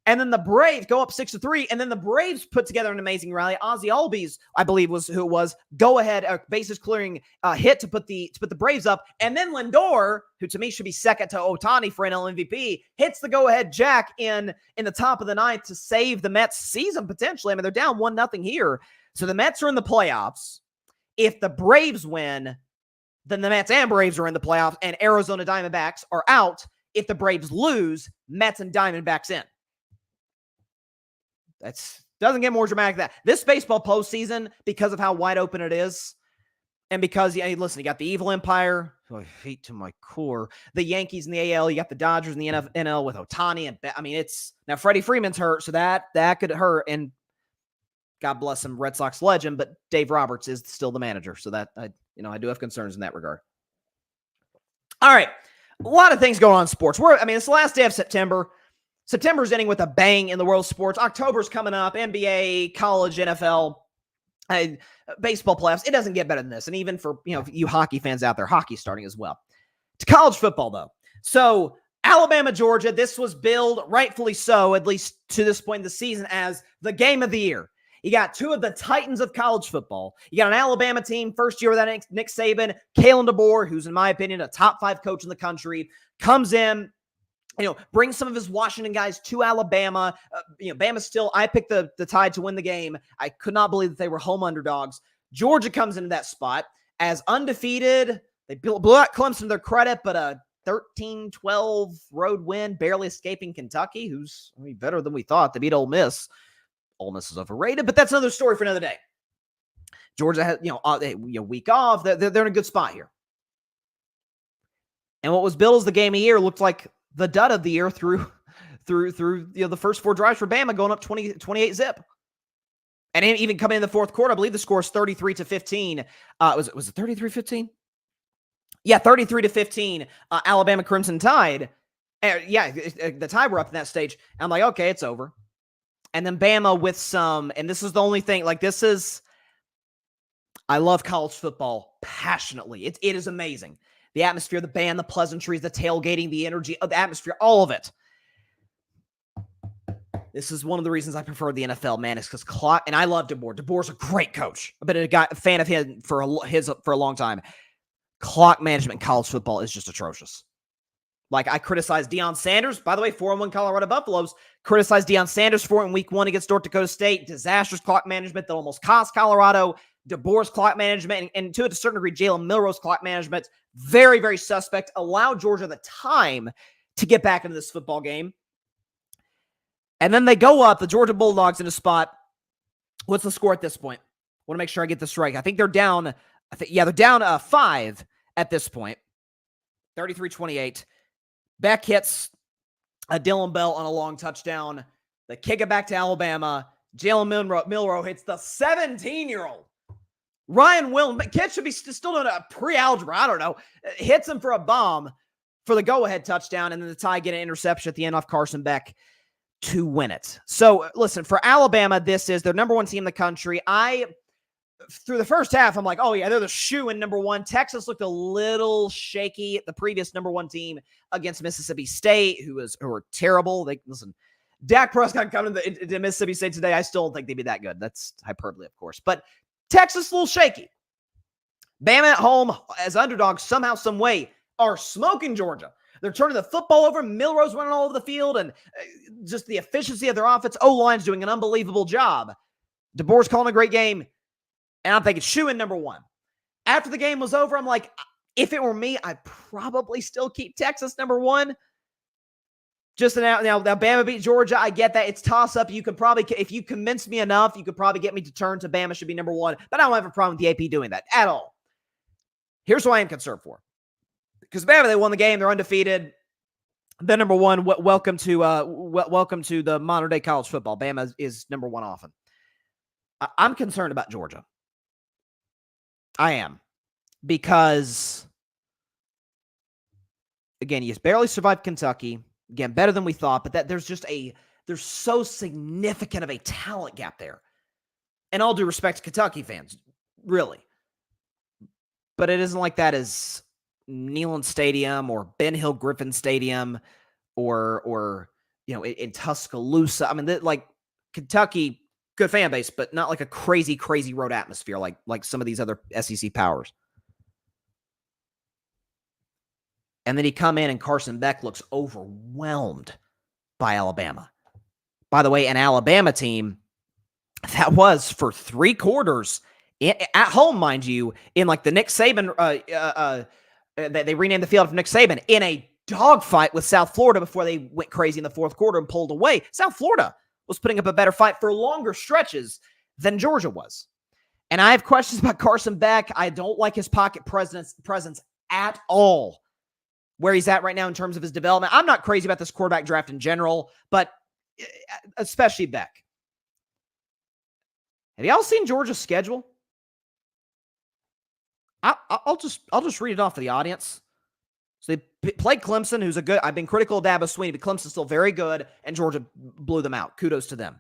And then the Braves go up 6-3, and then the Braves put together an amazing rally. Ozzie Albies, I believe, was who it was. Go ahead, bases clearing hit to put the Braves up, and then Lindor, who to me should be second to Ohtani for NL MVP, hits the go ahead jack in the top of the ninth to save the Mets season potentially. I mean, they're down 1-0 here, so the Mets are in the playoffs. If the Braves win, then the Mets and Braves are in the playoffs, and Arizona Diamondbacks are out. If the Braves lose, Mets and Diamondbacks in. That doesn't get more dramatic than that. This baseball postseason, because of how wide open it is, and because, listen, you got the evil empire, who I hate to my core, the Yankees in the AL, you got the Dodgers in the NL with Ohtani, and it's now Freddie Freeman's hurt, so that could hurt, and God bless him, Red Sox legend, but Dave Roberts is still the manager, so that I do have concerns in that regard. All right, a lot of things going on in sports. It's the last day of September. September's ending with a bang in the world of sports. October's coming up. NBA, college, NFL, baseball playoffs. It doesn't get better than this. And even for you hockey fans out there, hockey's starting as well. To college football, though. So Alabama, Georgia, this was billed, rightfully so, at least to this point in the season, as the game of the year. You got two of the titans of college football. You got an Alabama team, first year without Nick Saban. Kalen DeBoer, who's, in my opinion, a top 5 coach in the country, comes in, brings some of his Washington guys to Alabama. Bama still, I picked the Tide to win the game. I could not believe that they were home underdogs. Georgia comes into that spot as undefeated. They blew out Clemson to their credit, but a 13-12 road win, barely escaping Kentucky, who's better than we thought. They beat Ole Miss. Ole Miss is overrated, but that's another story for another day. Georgia has, week off. They're in a good spot here. And what was billed as the game of the year looked like the dud of the year through the first 4 drives for Bama, going up 28 zip. And even coming in the fourth quarter, I believe the score is 33-15. Was it 33-15? Yeah, 33-15. Alabama Crimson Tide. The Tide were up in that stage. I'm like, okay, it's over. And then Bama with some, and this is the only thing, I love college football passionately. It is amazing. The atmosphere, the band, the pleasantries, the tailgating, the energy of the atmosphere, all of it. This is one of the reasons I prefer the NFL, man, is because clock, and I love DeBoer. DeBoer's a great coach. I've been a fan of his for a long time. Clock management in college football is just atrocious. I criticized Deion Sanders, by the way, 4-1 Colorado Buffaloes, criticized Deion Sanders for it in week 1 against North Dakota State. Disastrous clock management that almost cost Colorado. DeBoer's clock management, and to a certain degree, Jalen Milroe's clock management, very, very suspect. Allowed Georgia the time to get back into this football game. And then they go up, the Georgia Bulldogs, in a spot. What's the score at this point? I want to make sure I get this right. I think they're down. They're down 5 at this point. 33-28. Beck hits a Dylan Bell on a long touchdown. They kick it back to Alabama. Jalen Milroe hits the 17-year-old. Ryan Williams, kid should be still doing a pre-algebra, I don't know. Hits him for a bomb for the go-ahead touchdown, and then the Tide get an interception at the end off Carson Beck to win it. So, listen, for Alabama, this is their number 1 team in the country. Through the first half, I'm like, oh, yeah, they're the shoe in number 1. Texas looked a little shaky, the previous number 1 team against Mississippi State, who were terrible. Listen, Dak Prescott coming to Mississippi State today, I still don't think they'd be that good. That's hyperbole, of course. But Texas, a little shaky. Bama at home as underdogs somehow, some way, are smoking Georgia. They're turning the football over. Milroe's running all over the field, and just the efficiency of their offense. O-line's doing an unbelievable job. DeBoer's calling a great game, and I'm thinking shoe in number 1. After the game was over, I'm like, if it were me, I'd probably still keep Texas number 1. Just now, Bama beat Georgia. I get that. It's toss-up. You could probably, if you convince me enough, you could probably get me to turn to Bama should be number 1. But I don't have a problem with the AP doing that at all. Here's what I am concerned for. Because Bama, they won the game. They're undefeated. They're number 1. Welcome to the modern-day college football. Bama is number 1 often. I'm concerned about Georgia. I am. Because, again, you barely survived Kentucky. Again, better than we thought, but there's so significant of a talent gap there. And all due respect to Kentucky fans, really. But it isn't like that as Neyland Stadium or Ben Hill Griffin Stadium or in Tuscaloosa. I mean, Kentucky, good fan base, but not like a crazy, crazy road atmosphere like some of these other SEC powers. And then he come in and Carson Beck looks overwhelmed by Alabama. By the way, an Alabama team that was for 3 quarters at home, mind you, in the Nick Saban, they renamed the field for Nick Saban, in a dogfight with South Florida before they went crazy in the fourth quarter and pulled away. South Florida was putting up a better fight for longer stretches than Georgia was. And I have questions about Carson Beck. I don't like his pocket presence at all. Where he's at right now in terms of his development. I'm not crazy about this quarterback draft in general, but especially Beck. Have y'all seen Georgia's schedule? I'll just read it off for the audience. So they played Clemson, who's a good. I've been critical of Dabo Swinney, but Clemson's still very good, and Georgia blew them out. Kudos to them.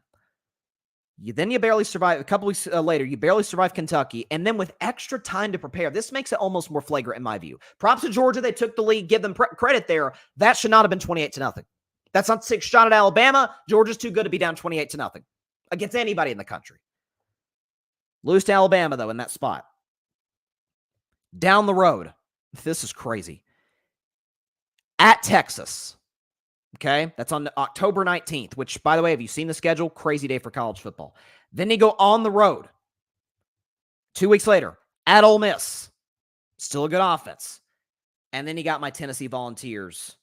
Then you barely survive. A couple weeks later, you barely survive Kentucky. And then with extra time to prepare, this makes it almost more flagrant in my view. Props to Georgia. They took the lead. Give them credit there. That should not have been 28-0. That's not 6 shot at Alabama. Georgia's too good to be down 28-0 against anybody in the country. Lose to Alabama, though, in that spot. Down the road. This is crazy. At Texas. Okay? That's on October 19th, which, by the way, have you seen the schedule? Crazy day for college football. Then you go on the road. 2 weeks later, at Ole Miss. Still a good offense. And then you got my Tennessee Volunteers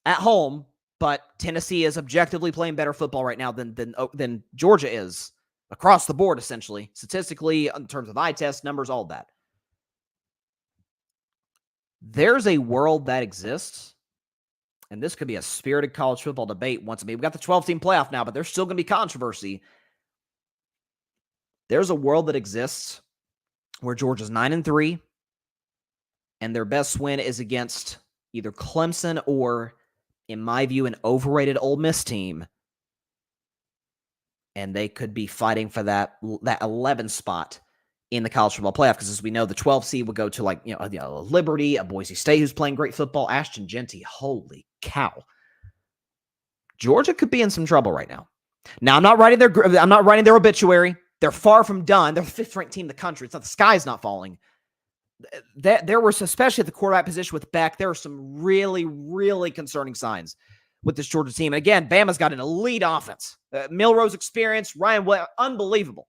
at home, but Tennessee is objectively playing better football right now than Georgia is. Across the board, essentially. Statistically, in terms of eye test, numbers, all of that. There's a world that exists, and this could be a spirited college football debate once again. We've got the 12-team playoff now, but there's still going to be controversy. There's a world that exists where Georgia's 9-3, and their best win is against either Clemson or, in my view, an overrated Ole Miss team. And they could be fighting for that 11 spot in the college football playoff. Because as we know, the 12 seed would go to a Liberty, a Boise State who's playing great football, Ashton Genty. Holy cow. Georgia could be in some trouble right now. Now, I'm not writing their obituary. They're far from done. They're the 5th-ranked team in the country. It's not the sky's not falling. There was, especially at the quarterback position with Beck, there were some really, really concerning signs with this Georgia team. And again, Bama's got an elite offense. Milrose experience, Ryan Williams, unbelievable.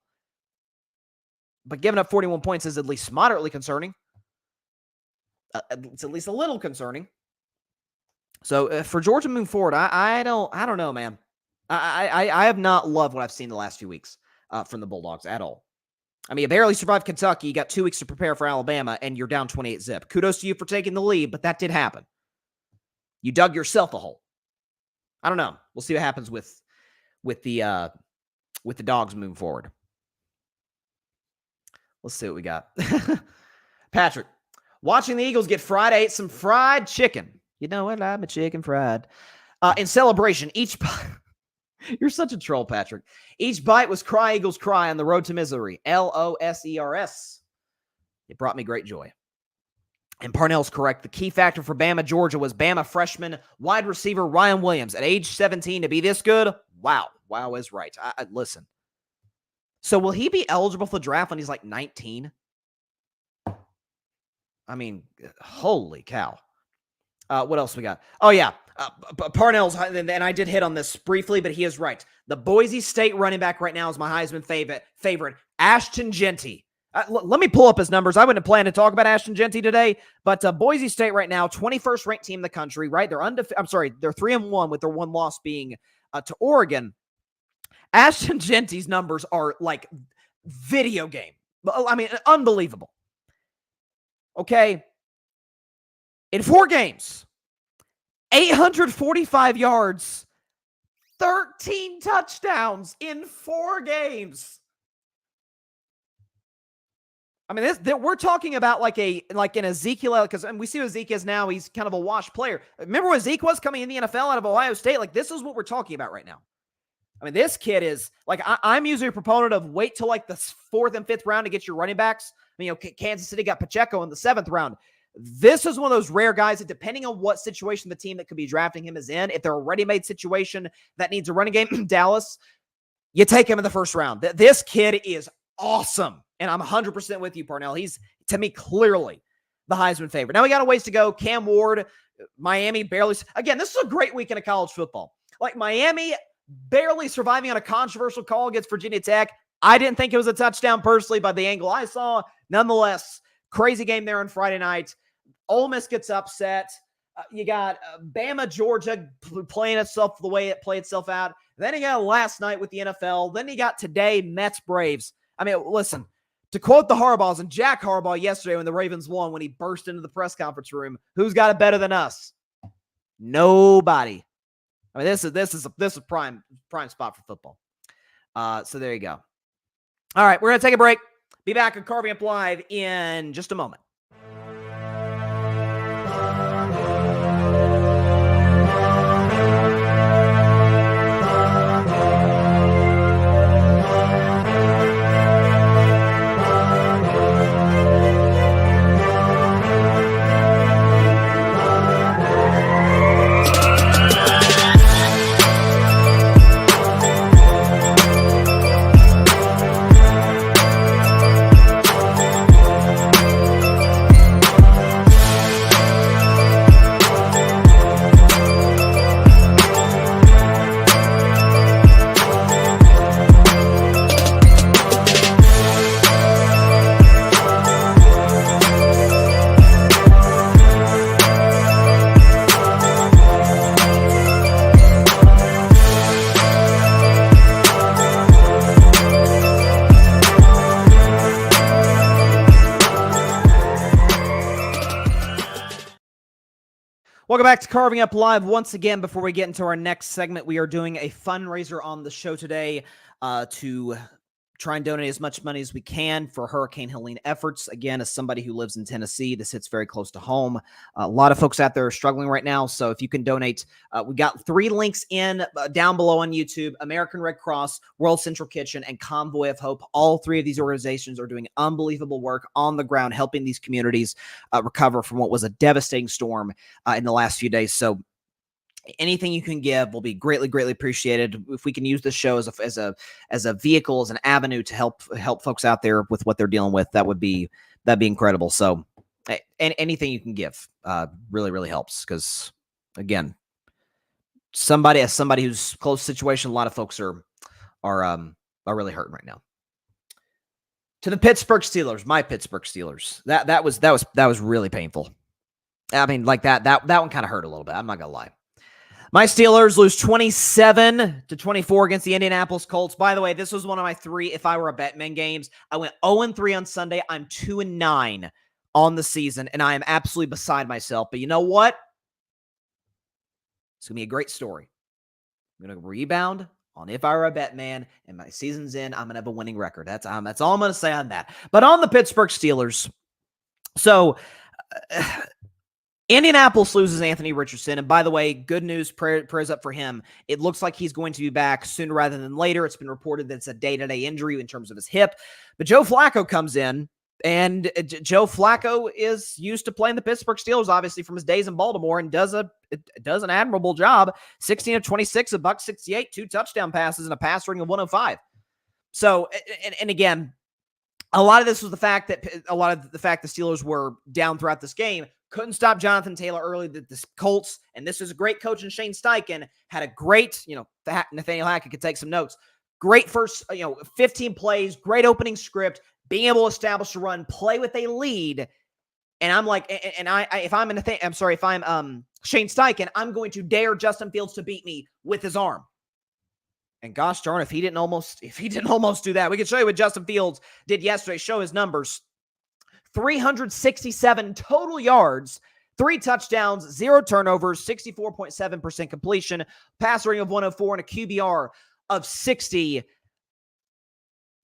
But giving up 41 points is at least moderately concerning. It's at least a little concerning. So for Georgia moving forward, I don't know, man. I have not loved what I've seen the last few weeks from the Bulldogs at all. I mean, you barely survived Kentucky. You got 2 weeks to prepare for Alabama, and you're down 28-0. Kudos to you for taking the lead, but that did happen. You dug yourself a hole. I don't know. We'll see what happens with the Dogs moving forward. Let's see what we got. Patrick, watching the Eagles get fried. I ate some fried chicken. You know what? I'm a chicken fried. In celebration, each bite. You're such a troll, Patrick. Each bite was Cry Eagles Cry on the road to misery. LOSERS. It brought me great joy. And Parnell's correct. The key factor for Bama, Georgia was Bama freshman wide receiver Ryan Williams at age 17 to be this good. Wow. Wow is right. Listen. So will he be eligible for the draft when he's like 19? I mean, holy cow. What else we got? Oh, yeah. Parnell's, and I did hit on this briefly, but he is right. The Boise State running back right now is my Heisman favorite, Ashton Genty. Let me pull up his numbers. I wouldn't plan to talk about Ashton Genty today, but Boise State right now, 21st ranked team in the country, right? They're they're 3-1 with their one loss being to Oregon. Ashton Genty's numbers are like video game. I mean, unbelievable. Okay. In 4 games, 845 yards, 13 touchdowns in 4 games. I mean, we're talking about like an Ezekiel, because we see what Zeke is now. He's kind of a washed player. Remember what Zeke was coming in the NFL out of Ohio State? Like, this is what we're talking about right now. I mean, this kid is like, I'm usually a proponent of wait till like the 4th and 5th round to get your running backs. I mean, Kansas City got Pacheco in the 7th round. This is one of those rare guys that, depending on what situation the team that could be drafting him is in, if they're a ready-made situation that needs a running game, Dallas, you take him in the 1st round. This kid is awesome. And I'm 100% with you, Parnell. He's, to me, clearly the Heisman favorite. Now we got a ways to go. Cam Ward, Miami barely. Again, this is a great weekend of college football. Like Miami barely surviving on a controversial call against Virginia Tech. I didn't think it was a touchdown personally by the angle I saw. Nonetheless, crazy game there on Friday night. Ole Miss gets upset. You got Bama, Georgia playing itself the way it played itself out. Then you got last night with the NFL. Then you got today, Mets, Braves. I mean, listen, to quote the Harbaughs and Jack Harbaugh yesterday when the Ravens won, when he burst into the press conference room, who's got it better than us? Nobody. I mean, this is a prime spot for football. So there you go. All right, we're going to take a break. Be back on Carving Up Live in just a moment. Welcome back to Carving Up Live. Once again, before we get into our next segment, we are doing a fundraiser on the show today to try and donate as much money as we can for Hurricane Helene efforts. Again, as somebody who lives in Tennessee, this hits very close to home. A lot of folks out there are struggling right now, so if you can donate, we got 3 links in down below on YouTube: American Red Cross, World Central Kitchen, and Convoy of Hope. All 3 of these organizations are doing unbelievable work on the ground, helping these communities recover from what was a devastating storm in the last few days. So anything you can give will be greatly, greatly appreciated. If we can use this show as a vehicle, as an avenue to help folks out there with what they're dealing with, that'd be incredible. So, anything you can give really, really helps. Because again, somebody who's close situation, a lot of folks are really hurting right now. To the Pittsburgh Steelers, my Pittsburgh Steelers. That was really painful. I mean, like that one kind of hurt a little bit. I'm not gonna lie. My Steelers lose 27-24 against the Indianapolis Colts. By the way, this was one of my 3 if I were a Batman games. I went 0-3 on Sunday. I'm 2-9 on the season, and I am absolutely beside myself. But you know what? It's going to be a great story. I'm going to rebound on if I were a Batman, and my season's in, I'm going to have a winning record. That's all I'm going to say on that. But on the Pittsburgh Steelers, so Indianapolis loses Anthony Richardson, and by the way, good news, prayers up for him. It looks like he's going to be back sooner rather than later. It's been reported that it's a day-to-day injury in terms of his hip. But Joe Flacco comes in, and Joe Flacco is used to playing the Pittsburgh Steelers, obviously, from his days in Baltimore, and does an admirable job. 16 of 26, $168, 2 touchdown passes, and a pass rating of 105. So, and again, a lot of this was the fact that the Steelers were down throughout this game. Couldn't stop Jonathan Taylor early. The Colts, and this is a great coach in Shane Steichen, had a great, Nathaniel Hackett could take some notes. Great first, 15 plays, great opening script, being able to establish a run, play with a lead. And I'm like, if I'm Shane Steichen, I'm going to dare Justin Fields to beat me with his arm. And gosh darn, if he didn't almost do that, we can show you what Justin Fields did yesterday. Show his numbers. 367 total yards, 3 touchdowns, 0 turnovers, 64.7% completion, pass rating of 104, and a QBR of 60.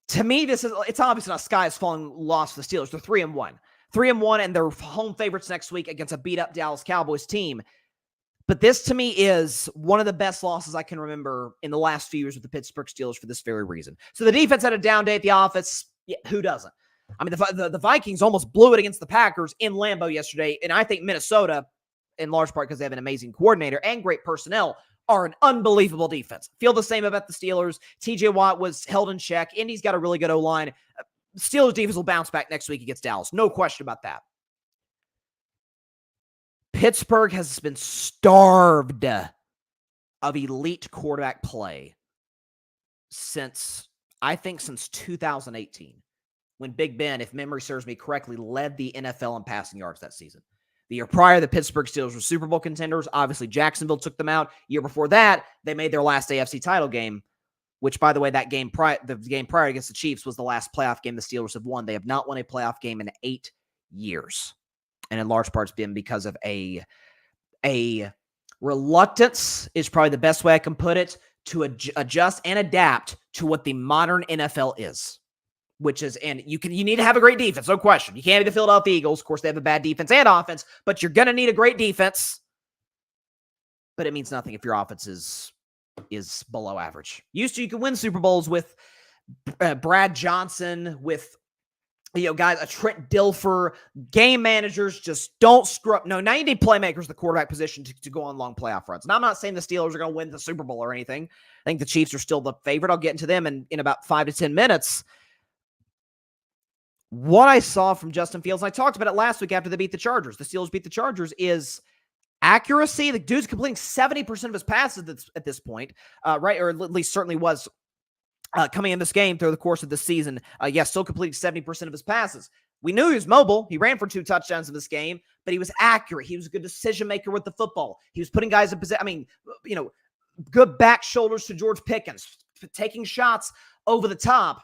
To me, it's obviously not sky is falling loss for the Steelers. They're 3-1. 3-1, and they're home favorites next week against a beat-up Dallas Cowboys team. But this, to me, is one of the best losses I can remember in the last few years with the Pittsburgh Steelers for this very reason. So the defense had a down day at the office. Yeah, who doesn't? I mean, the Vikings almost blew it against the Packers in Lambeau yesterday, and I think Minnesota, in large part because they have an amazing coordinator and great personnel, are an unbelievable defense. Feel the same about the Steelers. TJ Watt was held in check. Indy's got a really good O-line. Steelers defense will bounce back next week against Dallas. No question about that. Pittsburgh has been starved of elite quarterback play since 2018. When Big Ben, if memory serves me correctly, led the NFL in passing yards that season. The year prior, the Pittsburgh Steelers were Super Bowl contenders. Obviously, Jacksonville took them out. Year before that, they made their last AFC title game, which, by the way, the game prior against the Chiefs was the last playoff game the Steelers have won. They have not won a playoff game in 8 years. And in large part, it's been because of a reluctance, is probably the best way I can put it, to adjust and adapt to what the modern NFL is. Which is, and you need to have a great defense, no question. You can't be the Philadelphia Eagles. Of course, they have a bad defense and offense, but you're going to need a great defense. But it means nothing if your offense is below average. Used to, you could win Super Bowls with Brad Johnson, with guys, a Trent Dilfer, game managers just don't screw up. No, now you need playmakers, the quarterback position, to go on long playoff runs. And I'm not saying the Steelers are going to win the Super Bowl or anything. I think the Chiefs are still the favorite. I'll get into them in about 5 to 10 minutes. What I saw from Justin Fields, and I talked about it last week after they beat the Chargers, the Steelers beat the Chargers, is accuracy. The dude's completing 70% of his passes at this point, right? Or at least certainly was coming in this game through the course of the season. Still completing 70% of his passes. We knew he was mobile. He ran for 2 touchdowns in this game, but he was accurate. He was a good decision maker with the football. He was putting guys in position. Good back shoulders to George Pickens, taking shots over the top.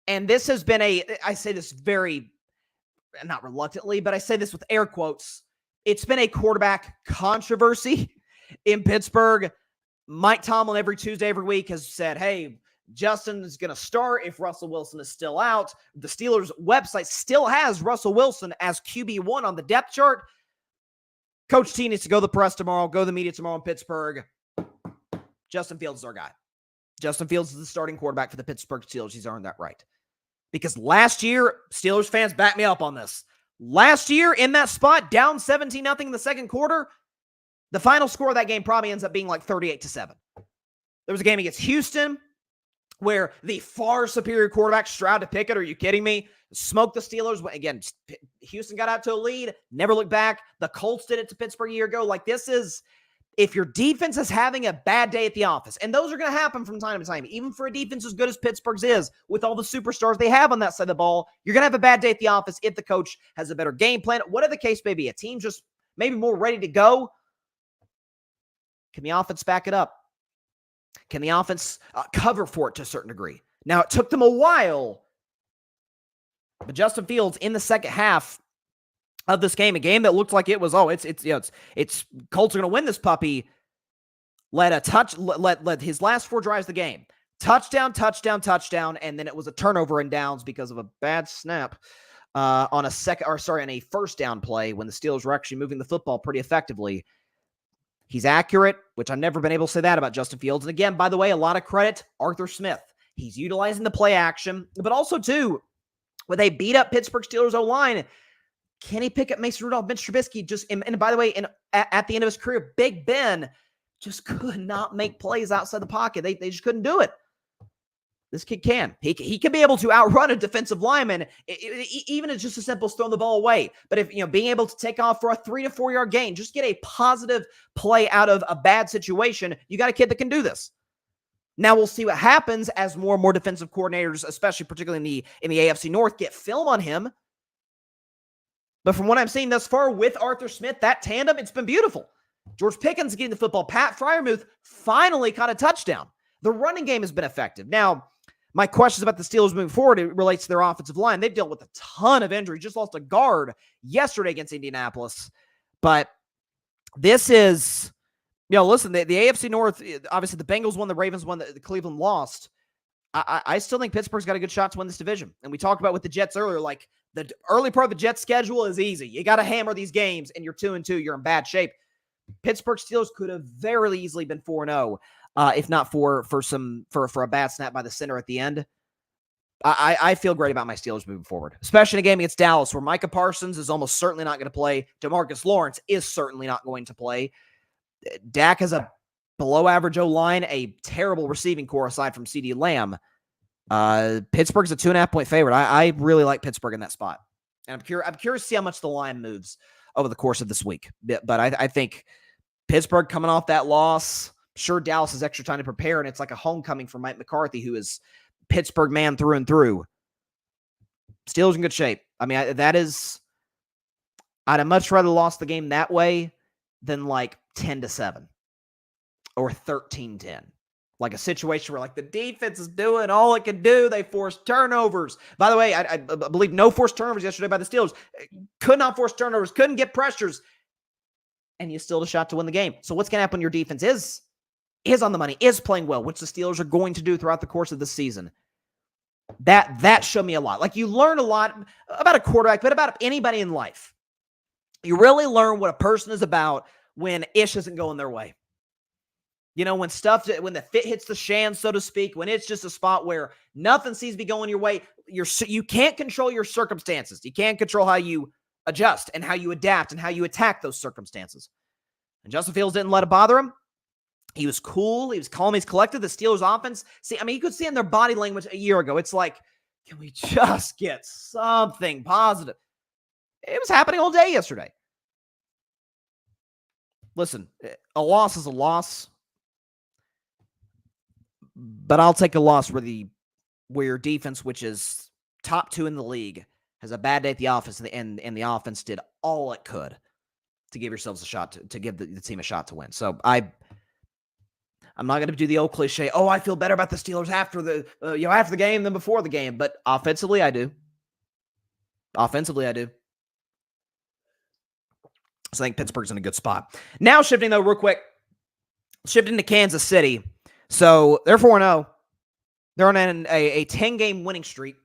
And this has been I say this very, not reluctantly, but I say this with air quotes, It's been a quarterback controversy in Pittsburgh. Mike Tomlin every Tuesday, every week has said, hey, Justin is going to start if Russell Wilson is still out. The Steelers website still has Russell Wilson as QB1 on the depth chart. Coach T needs to go to the press tomorrow, go to the media tomorrow in Pittsburgh. Justin Fields is our guy. Justin Fields is the starting quarterback for the Pittsburgh Steelers. He's earned that right. Because last year, Steelers fans back me up on this. Last year, in that spot, down 17-0 in the second quarter, the final score of that game probably ends up being like 38-7. There was a game against Houston where the far superior quarterback, Stroud to Pickett, are you kidding me? Smoked the Steelers. Again, Houston got out to a lead, never looked back. The Colts did it to Pittsburgh a year ago. Like, this is, if your defense is having a bad day at the office, and those are going to happen from time to time, even for a defense as good as Pittsburgh's is, with all the superstars they have on that side of the ball, you're going to have a bad day at the office if the coach has a better game plan. Whatever the case may be, a team just maybe more ready to go. Can the offense back it up? Can the offense cover for it to a certain degree? Now, it took them a while, but Justin Fields in the second half of this game, a game that looked like it was, it's Colts are going to win this puppy, led his last 4 drives of the game. Touchdown, and then it was a turnover and downs because of a bad snap on a first down play when the Steelers were actually moving the football pretty effectively. He's accurate, which I've never been able to say that about Justin Fields. And again, by the way, a lot of credit, Arthur Smith. He's utilizing the play action, but also, too, when they beat up Pittsburgh Steelers O-line, Kenny Pickett, Mason Rudolph, Ben Trubisky and by the way, at the end of his career, Big Ben just could not make plays outside the pocket. They just couldn't do it. This kid can. He can be able to outrun a defensive lineman, even if it's just as simple as throwing the ball away. But if, being able to take off for a 3 to 4 yard gain, just get a positive play out of a bad situation, you got a kid that can do this. Now we'll see what happens as more and more defensive coordinators, especially particularly in the AFC North, get film on him. But from what I'm seeing thus far with Arthur Smith, that tandem, it's been beautiful. George Pickens getting the football. Pat Freiermuth finally caught a touchdown. The running game has been effective. Now, my questions about the Steelers moving forward, it relates to their offensive line. They've dealt with a ton of injuries. Just lost a guard yesterday against Indianapolis. But this is, listen, the AFC North, obviously the Bengals won, the Ravens won, the Cleveland lost. I still think Pittsburgh's got a good shot to win this division. And we talked about with the Jets earlier, like the early part of the Jets schedule is easy. You got to hammer these games, and you're 2-2. You're in bad shape. Pittsburgh Steelers could have very easily been 4-0. If not for a bad snap by the center at the end. I feel great about my Steelers moving forward, especially in a game against Dallas where Micah Parsons is almost certainly not going to play. DeMarcus Lawrence is certainly not going to play. Dak has a below-average O-line, a terrible receiving core aside from CeeDee Lamb. Pittsburgh's a 2.5-point favorite. I really like Pittsburgh in that spot. And I'm curious to see how much the line moves over the course of this week. But I think Pittsburgh coming off that loss, sure, Dallas has extra time to prepare, and it's like a homecoming for Mike McCarthy, who is Pittsburgh man through and through. Steelers in good shape. I mean, I'd have much rather lost the game that way than like 10-7 or 13-10. Like a situation where like the defense is doing all it can do. They forced turnovers. By the way, I believe no forced turnovers yesterday by the Steelers. Could not force turnovers, couldn't get pressures, and you still had a shot to win the game. So what's going to happen when your defense is on the money, is playing well, which the Steelers are going to do throughout the course of the season? That showed me a lot. Like, you learn a lot about a quarterback, but about anybody in life. You really learn what a person is about when ish isn't going their way. When when the fit hits the shan, so to speak, when it's just a spot where nothing seems to be going your way, you can't control your circumstances. You can't control how you adjust and how you adapt and how you attack those circumstances. And Justin Fields didn't let it bother him. He was cool. He was calm. He's collected. The Steelers offense. You could see in their body language a year ago. It's like, can we just get something positive? It was happening all day yesterday. Listen, a loss is a loss. But I'll take a loss where your defense, which is top 2 in the league, has a bad day at the office, and the offense did all it could to give yourselves a shot to give the team a shot to win. So I'm not going to do the old cliche, I feel better about the Steelers after the game than before the game. But offensively, I do. So I think Pittsburgh's in a good spot. Now shifting, though, real quick. Shifting to Kansas City. So they're 4-0. They're on a 10-game winning streak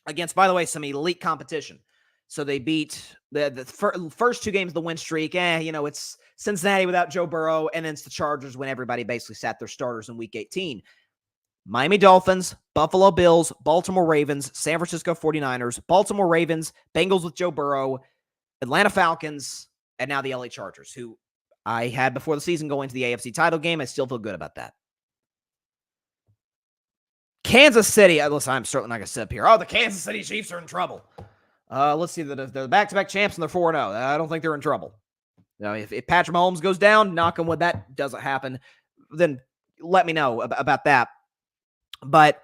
against, by the way, some elite competition. So they beat the first 2 games of the win streak. It's Cincinnati without Joe Burrow, and then it's the Chargers when everybody basically sat their starters in Week 18. Miami Dolphins, Buffalo Bills, Baltimore Ravens, San Francisco 49ers, Baltimore Ravens, Bengals with Joe Burrow, Atlanta Falcons, and now the LA Chargers, who I had before the season go into the AFC title game. I still feel good about that. Kansas City. Listen, I'm certainly not going to sit up here. Oh, the Kansas City Chiefs are in trouble. Let's see. They're back-to-back champs and they're 4-0. I don't think they're in trouble. If Patrick Mahomes goes down, knock on wood, that doesn't happen, then let me know about that. But,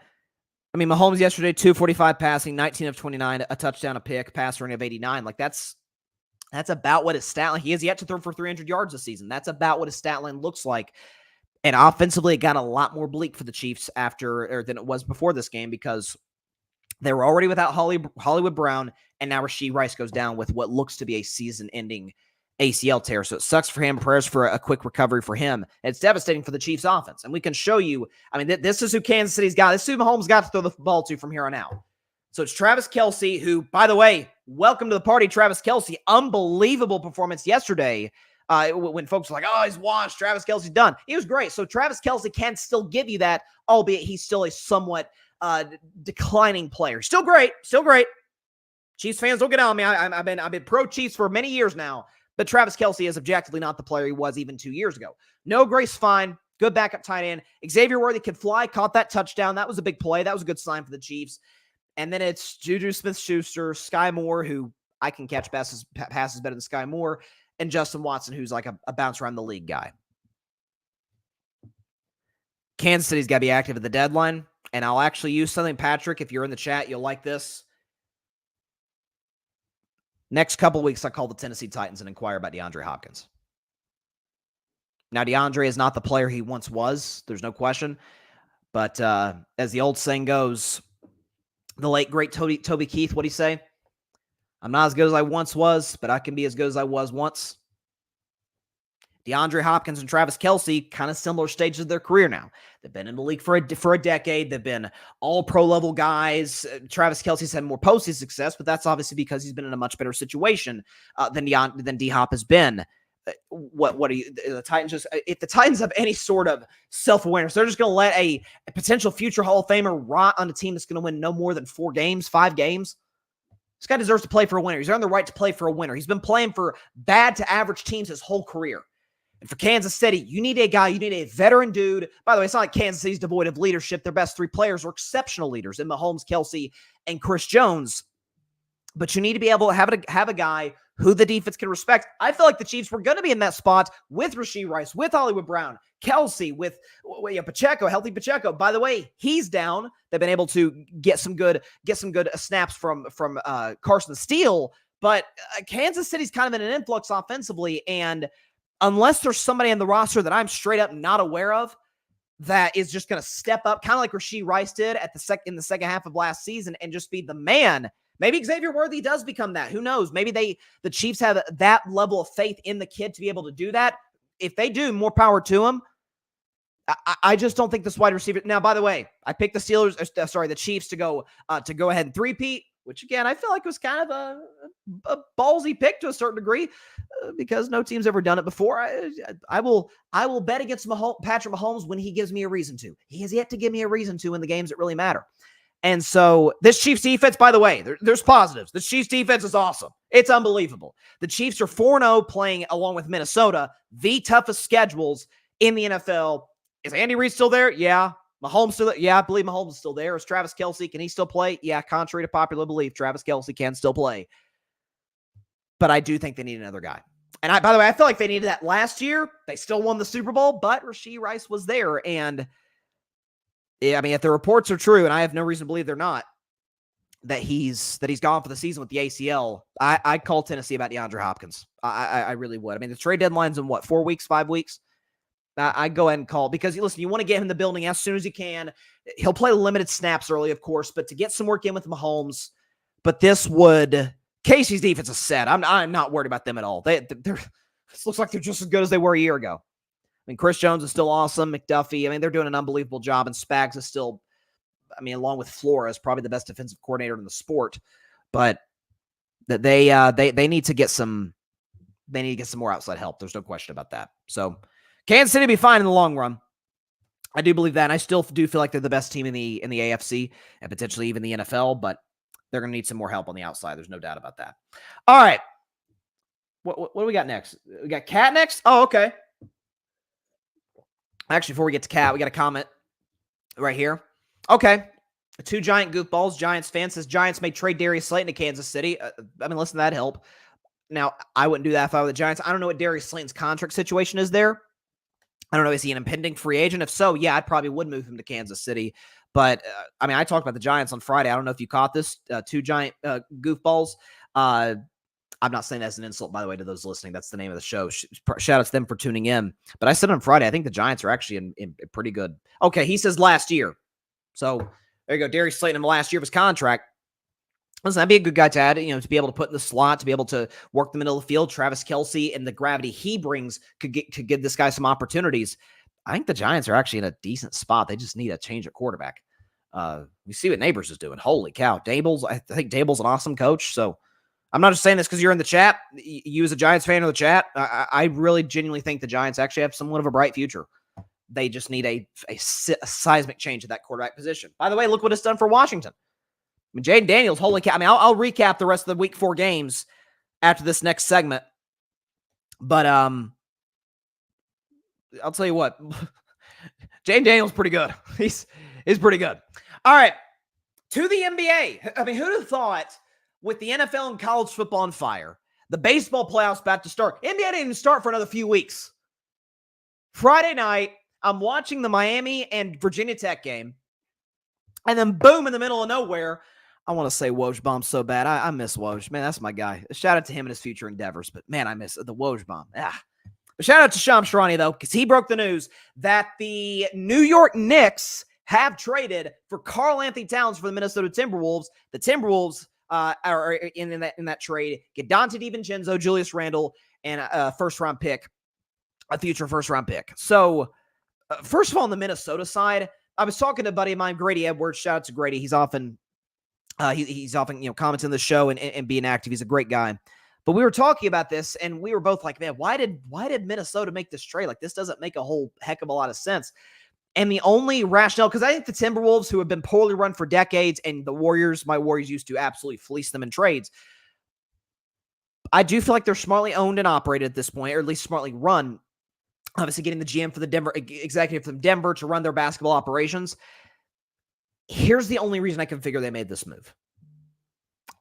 Mahomes yesterday, 245 passing, 19 of 29, a touchdown, a pick, passer rating of 89. That's about what his stat line. He has yet to throw for 300 yards this season. That's about what his stat line looks like. And offensively, it got a lot more bleak for the Chiefs than it was before this game because they were already without Hollywood Brown, and now Rashee Rice goes down with what looks to be a season-ending ACL tear. So it sucks for him. Prayers for a quick recovery for him. It's devastating for the Chiefs offense. And we can show you, this is who Kansas City's got. This is who Mahomes got to throw the ball to from here on out. So it's Travis Kelce, who, by the way, welcome to the party, Travis Kelce. Unbelievable performance yesterday when folks were like, oh, he's washed. Travis Kelce's done. He was great. So Travis Kelce can still give you that, albeit he's still a somewhat declining player. Still great. Chiefs fans, don't get on me. I've been pro Chiefs for many years now, but Travis Kelce is objectively not the player he was even 2 years ago. No Grace fine. Good backup tight end. Xavier Worthy could fly, caught that touchdown. That was a big play. That was a good sign for the Chiefs. And then it's Juju Smith-Schuster, Sky Moore, who I can catch passes better than Sky Moore, and Justin Watson, who's like a bounce around the league guy. Kansas City's got to be active at the deadline, and I'll actually use something, Patrick, if you're in the chat, you'll like this. Next couple of weeks, I call the Tennessee Titans and inquire about DeAndre Hopkins. Now, DeAndre is not the player he once was. There's no question. But as the old saying goes, the late, great Toby Keith, what'd he say? I'm not as good as I once was, but I can be as good as I was once. DeAndre Hopkins and Travis Kelce, kind of similar stages of their career now. They've been in the league for a decade. They've been all pro level guys. Travis Kelce's had more postseason success, but that's obviously because he's been in a much better situation than D-Hop has been. What are you? The Titans just, if the Titans have any sort of self-awareness, they're just going to let a potential future Hall of Famer rot on a team that's going to win no more than 5 games. This guy deserves to play for a winner. He's earned the right to play for a winner. He's been playing for bad to average teams his whole career. And for Kansas City, you need a veteran dude. By the way, it's not like Kansas City's devoid of leadership. Their best 3 players are exceptional leaders in Mahomes, Kelce, and Chris Jones. But you need to be able to have a guy who the defense can respect. I feel like the Chiefs were going to be in that spot with Rashee Rice, with Hollywood Brown, Kelce, with Pacheco, healthy Pacheco. By the way, he's down. They've been able to get some good snaps from Carson Steele. But Kansas City's kind of in an influx offensively, and unless there's somebody in the roster that I'm straight up not aware of that is just going to step up, kind of like Rashee Rice did in the second half of last season and just be the man. Maybe Xavier Worthy does become that. Who knows? Maybe the Chiefs have that level of faith in the kid to be able to do that. If they do, more power to him. I just don't think this wide receiver. Now, by the way, I picked the Chiefs to go ahead and three-peat, which again, I feel like was kind of a ballsy pick to a certain degree because no team's ever done it before. I will bet against Patrick Mahomes when he gives me a reason to. He has yet to give me a reason to in the games that really matter. And so this Chiefs defense, by the way, there's positives. The Chiefs defense is awesome. It's unbelievable. The Chiefs are 4-0 playing along with Minnesota, the toughest schedules in the NFL. Is Andy Reid still there? Yeah. Mahomes still there? Yeah, I believe Mahomes is still there. Is Travis Kelce, can he still play? Yeah, contrary to popular belief, Travis Kelce can still play. But I do think they need another guy. And by the way, I feel like they needed that last year. They still won the Super Bowl, but Rashee Rice was there. And if the reports are true, and I have no reason to believe they're not, that he's gone for the season with the ACL, I'd call Tennessee about DeAndre Hopkins. I really would. The trade deadline's in 4 weeks, 5 weeks? I'd go ahead and call because, listen, you want to get him in the building as soon as you can. He'll play limited snaps early, of course, but to get some work in with Mahomes. But this would Casey's defense is set. I'm not worried about them at all. This looks like they're just as good as they were a year ago. I mean, Chris Jones is still awesome. McDuffie, I mean, they're doing an unbelievable job, and Spags is still, I mean, along with Flores, probably the best defensive coordinator in the sport. But they need to get some more outside help. There's no question about that. So Kansas City will be fine in the long run. I do believe that, and I still do feel like they're the best team in the AFC and potentially even the NFL, but they're going to need some more help on the outside. There's no doubt about that. All right. What do we got next? We got Cat next? Oh, okay. Actually, before we get to Cat, we got a comment right here. Okay. 2 giant goofballs. Giants fan says Giants may trade Darius Slayton to Kansas City. I mean, listen, that'd help. Now, I wouldn't do that if I were the Giants. I don't know what Darius Slayton's contract situation is there. I don't know. Is he an impending free agent? If so, yeah, I probably would move him to Kansas City. But, I mean, I talked about the Giants on Friday. I don't know if you caught this. 2 giant goofballs. I'm not saying that's an insult, by the way, to those listening. That's the name of the show. Shout out to them for tuning in. But I said on Friday, I think the Giants are actually in pretty good. Okay, he says last year. So there you go. Darius Slayton in the last year of his contract. Listen, that'd be a good guy to add, to be able to put in the slot, to be able to work the middle of the field. Travis Kelce and the gravity he brings could give this guy some opportunities. I think the Giants are actually in a decent spot. They just need a change at quarterback. You see what Neighbors is doing. Holy cow. I think Dable's an awesome coach. So I'm not just saying this because you're in the chat. You as a Giants fan in the chat, I really genuinely think the Giants actually have somewhat of a bright future. They just need a seismic change at that quarterback position. By the way, look what it's done for Washington. I mean, Jaden Daniels, holy cow. I mean, I'll recap the rest of the week 4 games after this next segment. But I'll tell you what, Jaden Daniels pretty good. He's pretty good. All right, to the NBA. I mean, who'd have thought with the NFL and college football on fire, the baseball playoffs about to start. NBA didn't even start for another few weeks. Friday night, I'm watching the Miami and Virginia Tech game. And then boom, in the middle of nowhere, I want to say Woj bomb so bad. I miss Woj. Man, that's my guy. Shout out to him and his future endeavors. But man, I miss the Woj bomb. But shout out to Shams Charania, though, because he broke the news that the New York Knicks have traded for Karl-Anthony Towns for the Minnesota Timberwolves. The Timberwolves are in that trade get Dante DiVincenzo, Julius Randle, and a first-round pick, a future first-round pick. So, first of all, on the Minnesota side, I was talking to a buddy of mine, Grady Edwards. Shout out to Grady. He's often commenting on the show and being active. He's a great guy. But we were talking about this, and we were both like, man, why did Minnesota make this trade? Like, this doesn't make a whole heck of a lot of sense. And the only rationale, because I think the Timberwolves, who have been poorly run for decades, and the Warriors, my Warriors used to absolutely fleece them in trades. I do feel like they're smartly owned and operated at this point, or at least smartly run. Obviously, getting the GM for the Denver executive from Denver to run their basketball operations. Here's the only reason I can figure they made this move.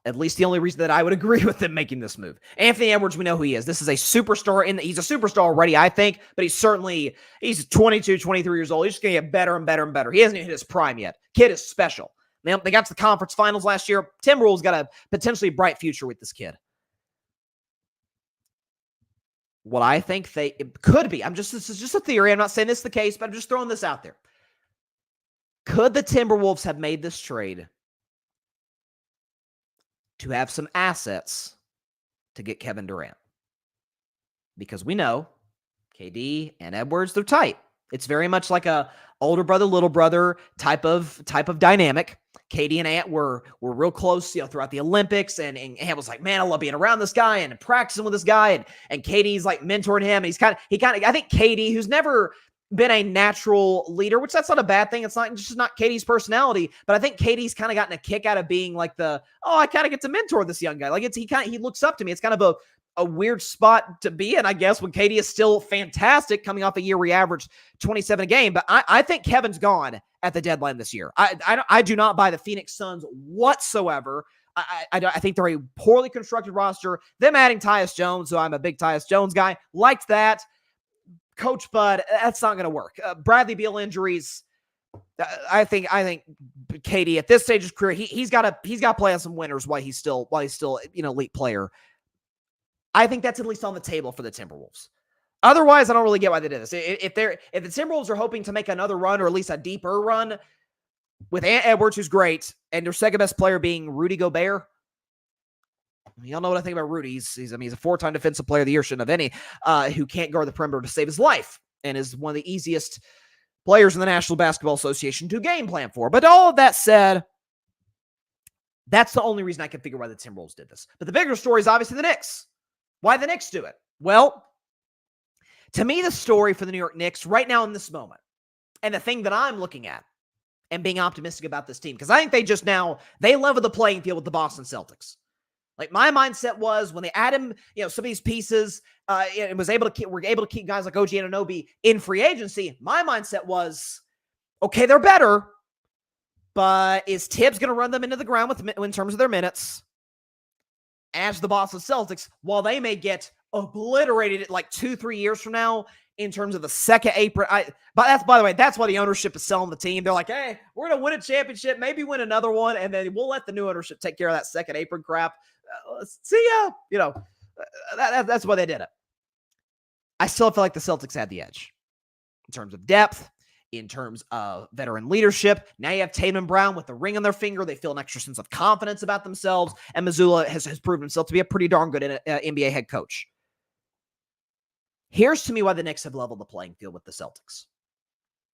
At least the only reason that I would agree with them making this move. Anthony Edwards, we know who he is. This is a superstar. He's a superstar already, I think, but he's 22, 23 years old. He's just going to get better and better and better. He hasn't even hit his prime yet. Kid is special. They got to the conference finals last year. Timberwolves got a potentially bright future with this kid. What I think it could be, this is just a theory. I'm not saying this is the case, but I'm just throwing this out there. Could the Timberwolves have made this trade to have some assets to get Kevin Durant? Because we know KD and Edwards, they're tight. It's very much like a older brother, little brother type of dynamic. KD and Ant were real close, throughout the Olympics, and Ant was like, man, I love being around this guy and practicing with this guy, and KD's like mentoring him. And I think KD, who's never been a natural leader, which that's not a bad thing. It's not KD's personality, but I think KD's kind of gotten a kick out of being like I kind of get to mentor this young guy. Like he looks up to me. It's kind of a weird spot to be in, I guess, when KD is still fantastic coming off a year where he averaged 27 a game. But I think Kevin's gone at the deadline this year. I do not buy the Phoenix Suns whatsoever. I think they're a poorly constructed roster. Them adding Tyus Jones, so I'm a big Tyus Jones guy, liked that. Coach Bud, that's not going to work. Bradley Beal injuries. I think KD at this stage of his career, he's got to play on some winners while he's still elite player. I think that's at least on the table for the Timberwolves. Otherwise, I don't really get why they did this. If the Timberwolves are hoping to make another run, or at least a deeper run, with Ant Edwards, who's great, and their second best player being Rudy Gobert, Y'all know what I think about Rudy. He's a 4-time defensive player of the year, shouldn't have any, who can't guard the perimeter to save his life and is one of the easiest players in the National Basketball Association to game plan for. But all of that said, that's the only reason I can figure why the Timberwolves did this. But the bigger story is obviously the Knicks. Why the Knicks do it? Well, to me, the story for the New York Knicks right now in this moment, and the thing that I'm looking at and being optimistic about this team, because I think they level the playing field with the Boston Celtics. Like, my mindset was when they add him, some of these pieces, and we're able to keep guys like OG Anunoby in free agency. My mindset was, okay, they're better, but is Tibbs going to run them into the ground in terms of their minutes? As the Boston Celtics, while they may get obliterated like 2-3 years from now in terms of the second apron. But by the way, that's why the ownership is selling the team. They're like, hey, we're going to win a championship, maybe win another one, and then we'll let the new ownership take care of that second apron crap. See ya. That's why they did it. I still feel like the Celtics had the edge in terms of depth, in terms of veteran leadership. Now you have Tatum and Brown with the ring on their finger. They feel an extra sense of confidence about themselves, and Mazzulla has proven himself to be a pretty darn good NBA head coach. Here's to me why the Knicks have leveled the playing field with the Celtics.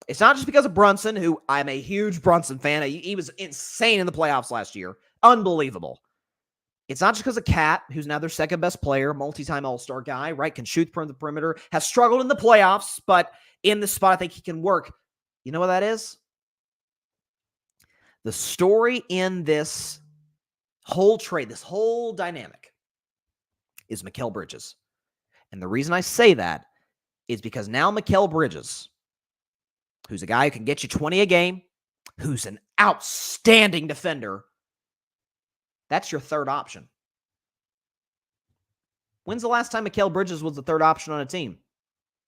It's not just because of Brunson, who I'm a huge Brunson fan. He was insane in the playoffs last year. Unbelievable. It's not just because of Cat, who's now their second best player, multi-time all-star guy, right? Can shoot from the perimeter, has struggled in the playoffs, but in this spot, I think he can work. You know what that is? The story in this whole trade, this whole dynamic, is Mikal Bridges. And the reason I say that is because now Mikal Bridges, who's a guy who can get you 20 a game, who's an outstanding defender, that's your third option. When's the last time Mikal Bridges was the third option on a team?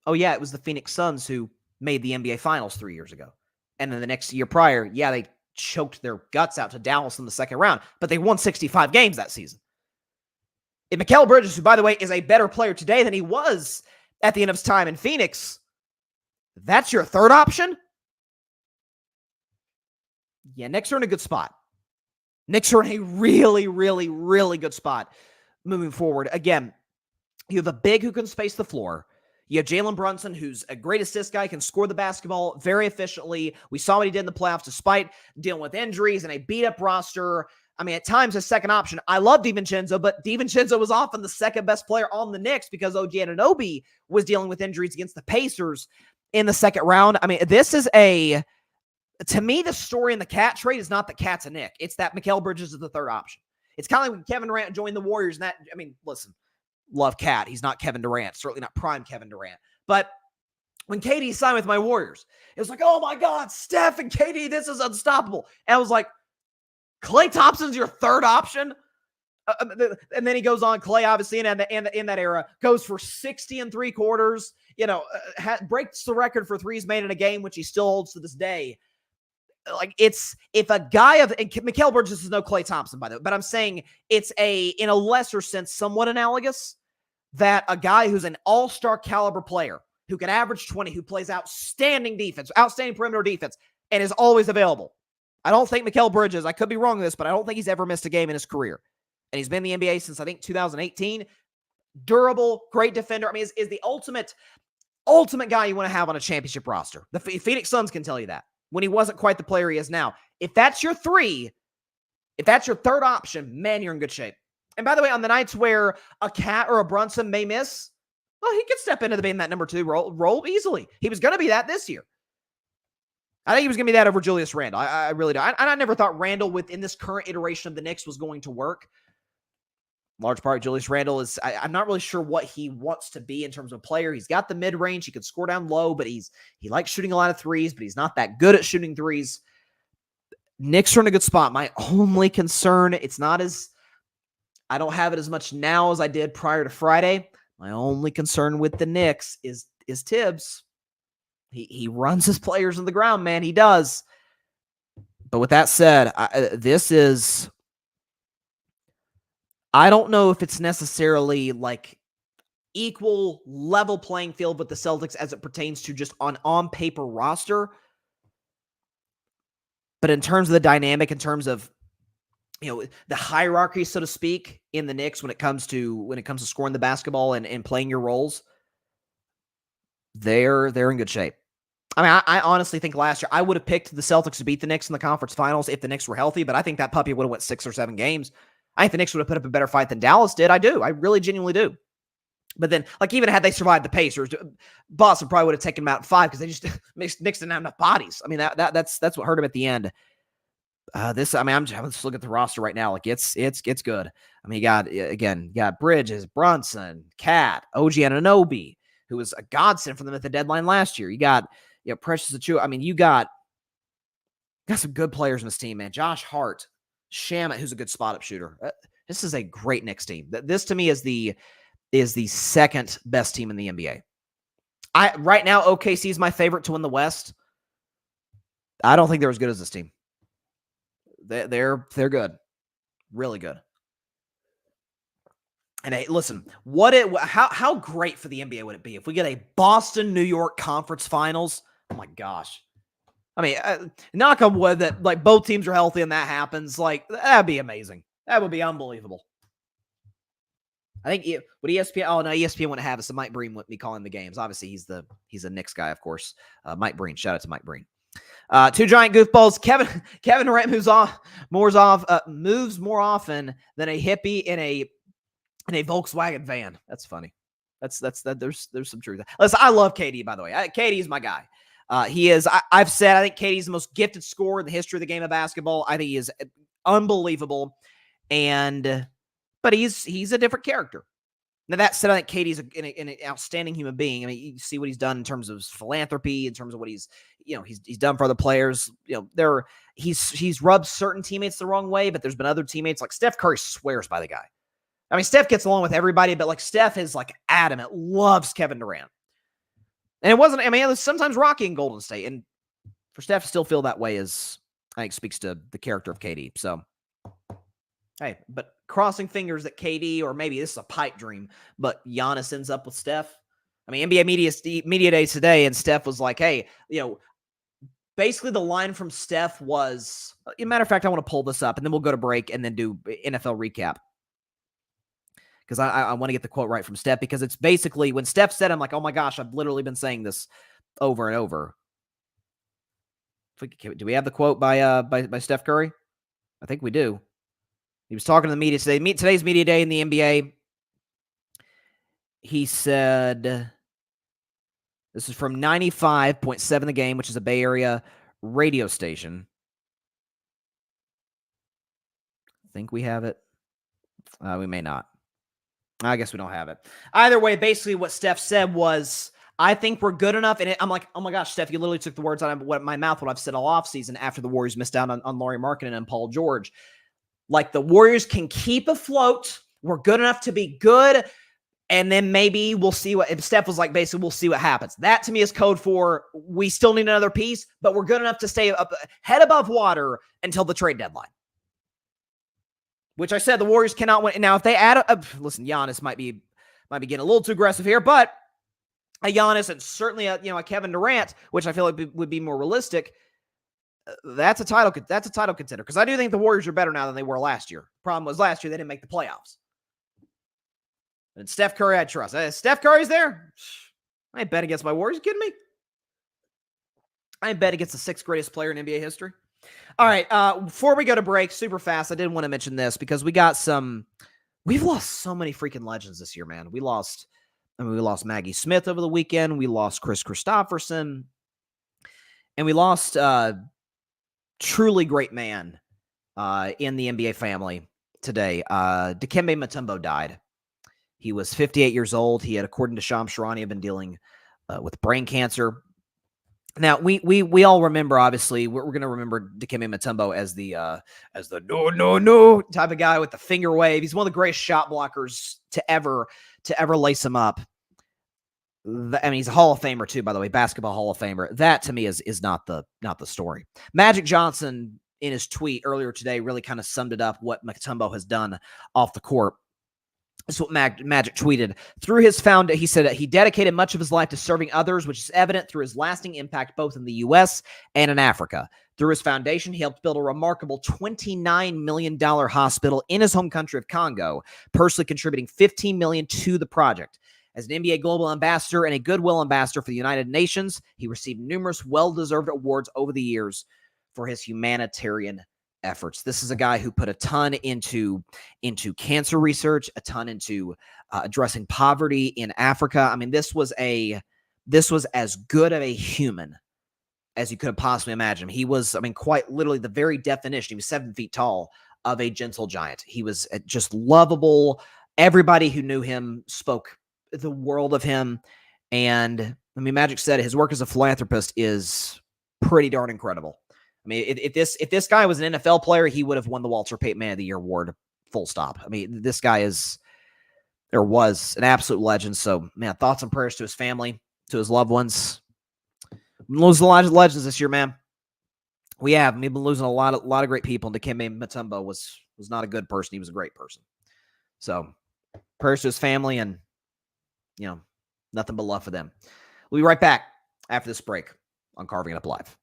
Oh, yeah, it was the Phoenix Suns who made the NBA Finals 3 years ago. And then the next year prior, yeah, they choked their guts out to Dallas in the second round, but they won 65 games that season. If Mikal Bridges, who, by the way, is a better player today than he was at the end of his time in Phoenix, that's your third option? Yeah, Knicks are in a good spot. Knicks are in a really, really, really good spot moving forward. Again, you have a big who can space the floor. You have Jalen Brunson, who's a great assist guy, can score the basketball very efficiently. We saw what he did in the playoffs despite dealing with injuries and a beat-up roster. I mean, at times, a second option. I love DiVincenzo, but DiVincenzo was often the second best player on the Knicks because OG Anunoby was dealing with injuries against the Pacers in the second round. I mean, this is to me, the story in the Cat trade is not that Cat's a Knick. It's that Mikal Bridges is the third option. It's kind of like when Kevin Durant joined the Warriors. And listen, love Cat. He's not Kevin Durant. Certainly not prime Kevin Durant. But when KD signed with my Warriors, it was like, oh my God, Steph and KD, this is unstoppable. And I was like, Klay Thompson's your third option? And then he goes on, Klay, obviously, in that era, goes for 60 3/4, breaks the record for threes made in a game, which he still holds to this day. Like, it's, if a guy and Mikal Bridges is no Klay Thompson, by the way, but I'm saying it's in a lesser sense, somewhat analogous, that a guy who's an all-star caliber player, who can average 20, who plays outstanding defense, outstanding perimeter defense, and is always available. I don't think Mikal Bridges, I could be wrong on this, but I don't think he's ever missed a game in his career. And he's been in the NBA since, I think, 2018. Durable, great defender. I mean, is the ultimate guy you want to have on a championship roster. The Phoenix Suns can tell you that, when he wasn't quite the player he is now. If that's your third option, man, you're in good shape. And by the way, on the nights where a Cat or a Brunson may miss, well, he could step into being that number 2 role easily. He was going to be that this year. I think he was going to be that over Julius Randle. I really do. I never thought Randle within this current iteration of the Knicks was going to work. Large part, Julius Randle is, I'm not really sure what he wants to be in terms of player. He's got the mid-range. He can score down low, but he likes shooting a lot of threes, but he's not that good at shooting threes. Knicks are in a good spot. My only concern, I don't have it as much now as I did prior to Friday. My only concern with the Knicks is Tibbs. He runs his players on the ground, man. He does. But with that said, I don't know if it's necessarily like equal level playing field with the Celtics as it pertains to just on paper roster. But in terms of the dynamic, in terms of the hierarchy, so to speak, in the Knicks when it comes to scoring the basketball and playing your roles, they're in good shape. I mean, I honestly think last year I would have picked the Celtics to beat the Knicks in the conference finals if the Knicks were healthy, but I think that puppy would have went 6 or 7 games. I think the Knicks would have put up a better fight than Dallas did. I do. I really genuinely do. But then, even had they survived the Pacers, Boston probably would have taken them out in 5 because they just Knicks didn't have enough bodies. I mean, that's what hurt them at the end. I'm just looking at the roster right now. Like it's good. I mean, you got Bridges, Brunson, Cat, OG Anunoby, who was a godsend for them at the deadline last year. You got Precious Achiuwa. I mean, you got some good players in this team, man. Josh Hart, Shamet, who's a good spot-up shooter. This is a great Knicks team. This to me is the second best team in the NBA. Right now, OKC is my favorite to win the West. I don't think they're as good as this team. They're good, really good. And hey, listen, how great for the NBA would it be if we get a Boston-New York Conference Finals? Oh my gosh! I mean, knock on wood that both teams are healthy and that happens. That'd be amazing. That would be unbelievable. I think would ESPN. Oh no, ESPN wouldn't have us. So Mike Breen wouldn't be calling the games. Obviously, he's a Knicks guy, of course. Mike Breen. Shout out to Mike Breen. 2 giant goofballs. Kevin Durant moves more often than a hippie in a Volkswagen van. That's funny. There's some truth. Listen, I love KD, by the way. KD is my guy. He is. I've said I think KD's the most gifted scorer in the history of the game of basketball. I think he is unbelievable, but he's a different character. Now, that said, I think KD's an outstanding human being. I mean, you see what he's done in terms of his philanthropy, in terms of what he's done for other players. He's rubbed certain teammates the wrong way, but there's been other teammates like Steph Curry swears by the guy. I mean, Steph gets along with everybody, but Steph is adamant, loves Kevin Durant. And it was sometimes rocky in Golden State. And for Steph to still feel that way I think speaks to the character of KD. So, hey, but crossing fingers that KD, or maybe this is a pipe dream, but Giannis ends up with Steph. I mean, NBA media days today, and Steph was like, hey, basically the line from Steph was, as a matter of fact, I want to pull this up, and then we'll go to break and then do NFL recap. Because I want to get the quote right from Steph, because it's basically when Steph said, I'm like, oh my gosh, I've literally been saying this over and over. Do we have the quote by Steph Curry? I think we do. He was talking to the media today. Today's media day in the NBA. He said, this is from 95.7 The Game, which is a Bay Area radio station. I think we have it. We may not. I guess we don't have it. Either way, basically what Steph said was, I think we're good enough. And I'm like, oh my gosh, Steph, you literally took the words out of my mouth, what I've said all offseason after the Warriors missed out on Lauri Markkanen and Paul George. The Warriors can keep afloat. We're good enough to be good. And then maybe we'll see if Steph was basically, we'll see what happens. That to me is code for we still need another piece, but we're good enough to stay up, head above water until the trade deadline. Which I said the Warriors cannot win. Now, if they add listen, Giannis might be getting a little too aggressive here, but a Giannis and certainly a Kevin Durant, which I feel like would be more realistic. That's a title contender, because I do think the Warriors are better now than they were last year. Problem was last year they didn't make the playoffs. And Steph Curry, I trust. Steph Curry's there. I ain't bet against my Warriors. You kidding me? I ain't bet against the 6th greatest player in NBA history. All right, before we go to break, super fast, I did want to mention this because we've lost so many freaking legends this year, man. We lost Maggie Smith over the weekend. We lost Chris Christopherson. And we lost truly great man in the NBA family today. Dikembe Mutombo died. He was 58 years old. He had, according to Shams Charania, been dealing with brain cancer. Now, we all remember, obviously, we're going to remember Dikembe Mutombo as the no type of guy with the finger wave. He's one of the greatest shot blockers to ever lace him up. I mean, he's a Hall of Famer too, by the way, basketball Hall of Famer. That to me is not the story. Magic Johnson in his tweet earlier today really kind of summed it up, what Mutombo has done off the court. This is what Magic tweeted. Through his he said that he dedicated much of his life to serving others, which is evident through his lasting impact both in the U.S. and in Africa. Through his foundation, he helped build a remarkable $29 million hospital in his home country of Congo, personally contributing $15 million to the project. As an NBA Global Ambassador and a Goodwill Ambassador for the United Nations, he received numerous well-deserved awards over the years for his humanitarian efforts. This is a guy who put a ton into cancer research, a ton into addressing poverty in Africa. I mean, this was as good of a human as you could have possibly imagined. He was, I mean, quite literally the very definition. He was 7 feet tall of a gentle giant. He was just lovable. Everybody who knew him spoke the world of him. And I mean, Magic said his work as a philanthropist is pretty darn incredible. I mean, if this guy was an NFL player, he would have won the Walter Payton Man of the Year award, full stop. I mean, this guy was an absolute legend. So, man, thoughts and prayers to his family, to his loved ones. We've been losing a lot of legends this year, man. We have. We've been losing a lot of great people. And Dikembe Mutombo was not a good person. He was a great person. So, prayers to his family, and nothing but love for them. We'll be right back after this break on Carving It Up Live.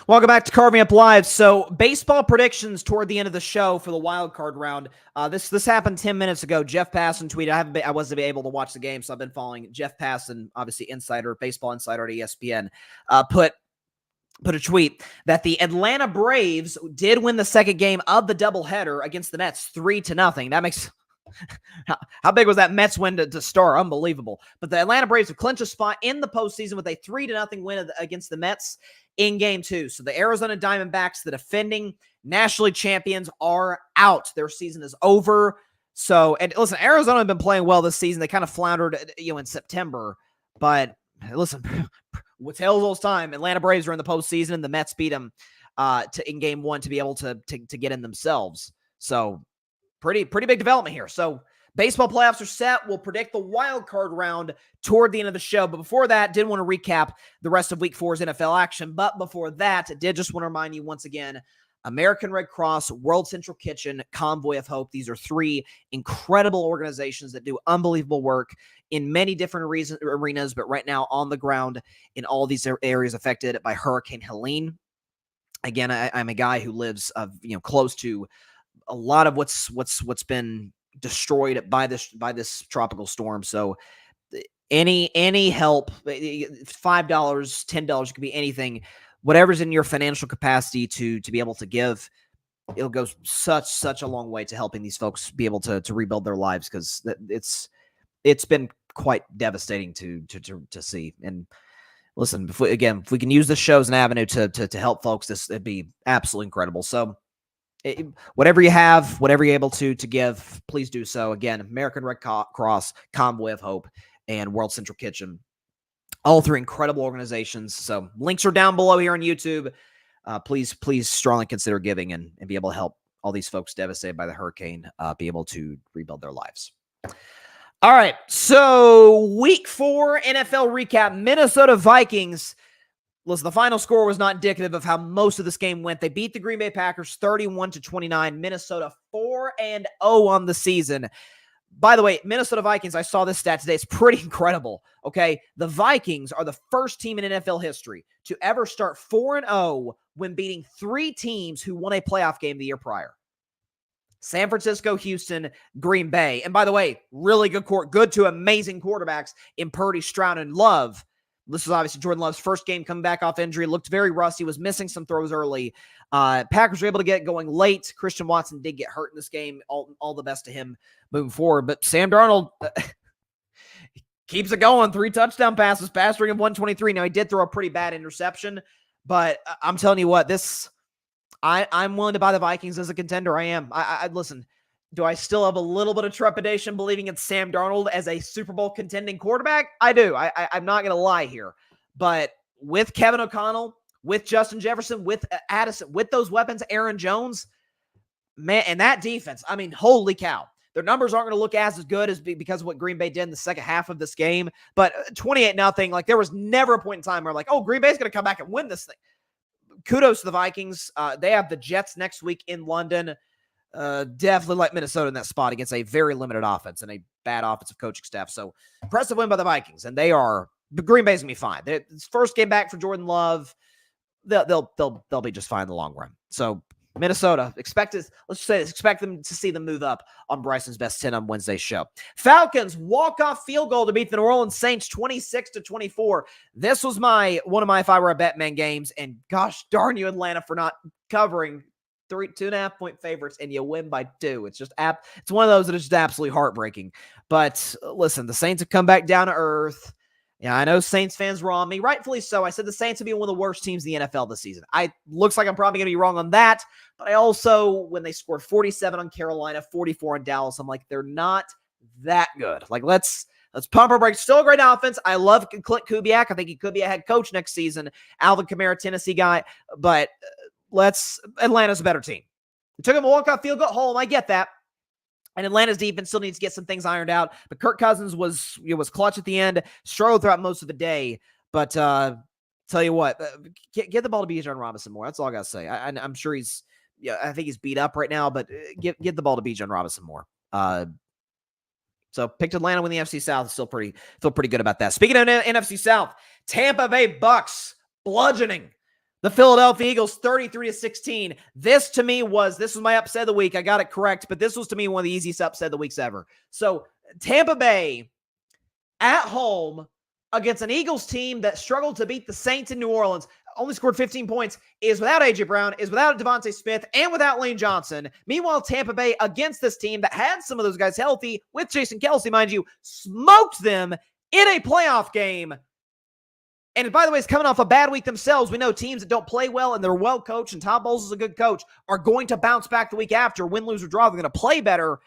Welcome back to Carving Up Live. So, baseball predictions toward the end of the show for the wild card round. This happened 10 minutes ago. Jeff Passan tweeted. I wasn't able to watch the game, so I've been following Jeff Passan, obviously baseball insider at ESPN. Put a tweet that the Atlanta Braves did win the second game of the doubleheader against the Mets 3-0. That makes how big was that Mets win to start? Unbelievable. But the Atlanta Braves have clinched a spot in the postseason with a 3-0 win against the Mets in Game 2. So the Arizona Diamondbacks, the defending National League champions, are out. Their season is over. So, and listen, Arizona have been playing well this season. They kind of floundered, in September. But listen, with Tails' time, Atlanta Braves are in the postseason, and the Mets beat them in Game 1 to be able to get in themselves. So, pretty big development here. So, baseball playoffs are set. We'll predict the wild card round toward the end of the show. But before that, did want to recap the rest of Week 4's NFL action. But before that, did just want to remind you once again, American Red Cross, World Central Kitchen, Convoy of Hope. These are 3 incredible organizations that do unbelievable work in many different arenas, but right now on the ground in all these areas affected by Hurricane Helene. Again, I'm a guy who lives close to a lot of what's been destroyed by this tropical storm. So any help, $5, $10, could be anything, whatever's in your financial capacity to be able to give, it'll go such a long way to helping these folks be able to rebuild their lives, because it's been quite devastating to see. And listen, if we can use this show as an avenue to help folks, it'd be absolutely incredible. So whatever you have, whatever you're able to give, please do so. Again, American Red Cross, Convoy of Hope, and World Central Kitchen, all 3 incredible organizations. So links are down below here on YouTube. Please strongly consider giving and be able to help all these folks devastated by the hurricane be able to rebuild their lives. All right, so Week 4 NFL recap. Minnesota Vikings. Listen, the final score was not indicative of how most of this game went. They beat the Green Bay Packers 31-29. Minnesota 4-0 on the season. By the way, Minnesota Vikings, I saw this stat today. It's pretty incredible, okay? The Vikings are the first team in NFL history to ever start 4-0 when beating 3 teams who won a playoff game the year prior. San Francisco, Houston, Green Bay. And by the way, really good to amazing quarterbacks in Purdy, Stroud, and Love. This was obviously Jordan Love's first game coming back off injury. Looked very rusty, was missing some throws early. Packers were able to get going late. Christian Watson did get hurt in this game. All the best to him moving forward. But Sam Darnold keeps it going. 3 touchdown passes, pass rating of 123. Now, he did throw a pretty bad interception, but I'm telling you what, I'm willing to buy the Vikings as a contender. I am. I listen, do I still have a little bit of trepidation believing in Sam Darnold as a Super Bowl contending quarterback? I do. I'm not going to lie here. But with Kevin O'Connell, with Justin Jefferson, with Addison, with those weapons, Aaron Jones, man, and that defense, I mean, holy cow. Their numbers aren't going to look as good as because of what Green Bay did in the second half of this game. But 28-0, like there was never a point in time where like, oh, Green Bay's going to come back and win this thing. Kudos to the Vikings. They have the Jets next week in London. Definitely like Minnesota in that spot against a very limited offense and a bad offensive coaching staff. So impressive win by the Vikings, and Green Bay's gonna be fine. It's first game back for Jordan Love. They'll be just fine in the long run. So Minnesota, expect them to see them move up on Bryson's Best 10 on Wednesday's show. Falcons walk-off field goal to beat the New Orleans Saints 26-24. This was one of my if I were a Betman games, and gosh darn you, Atlanta, for not covering 2.5 point favorites, and you win by 2. It's just it's one of those that is just absolutely heartbreaking. But listen, the Saints have come back down to earth. Yeah, I know Saints fans were on me, rightfully so. I said the Saints would be one of the worst teams in the NFL this season. Looks like I'm probably going to be wrong on that, but I also, when they scored 47 on Carolina, 44 on Dallas, I'm like, they're not that good. Like, let's pump our brakes. Still a great offense. I love Clint Kubiak. I think he could be a head coach next season. Alvin Kamara, Tennessee guy, but Atlanta's a better team. It took him a walk-off field goal home. I get that. And Atlanta's defense still needs to get some things ironed out. But Kirk Cousins was clutch at the end, struggled throughout most of the day. But tell you what, get the ball to Bijan Robinson more. That's all I got to say. I'm sure I think he's beat up right now, but get the ball to Bijan Robinson more. So picked Atlanta win the NFC South. Feel pretty good about that. Speaking of NFC South, Tampa Bay Bucks bludgeoning the Philadelphia Eagles 33-16. This was my upset of the week. I got it correct, but this was to me one of the easiest upset of the weeks ever. So Tampa Bay at home against an Eagles team that struggled to beat the Saints in New Orleans, only scored 15 points, is without A.J. Brown, is without Devontae Smith, and without Lane Johnson. Meanwhile, Tampa Bay against this team that had some of those guys healthy, with Jason Kelce, mind you, smoked them in a playoff game. And by the way, it's coming off a bad week themselves. We know teams that don't play well and they're well coached, and Todd Bowles is a good coach, are going to bounce back the week after, win, lose, or draw. They're going to play better.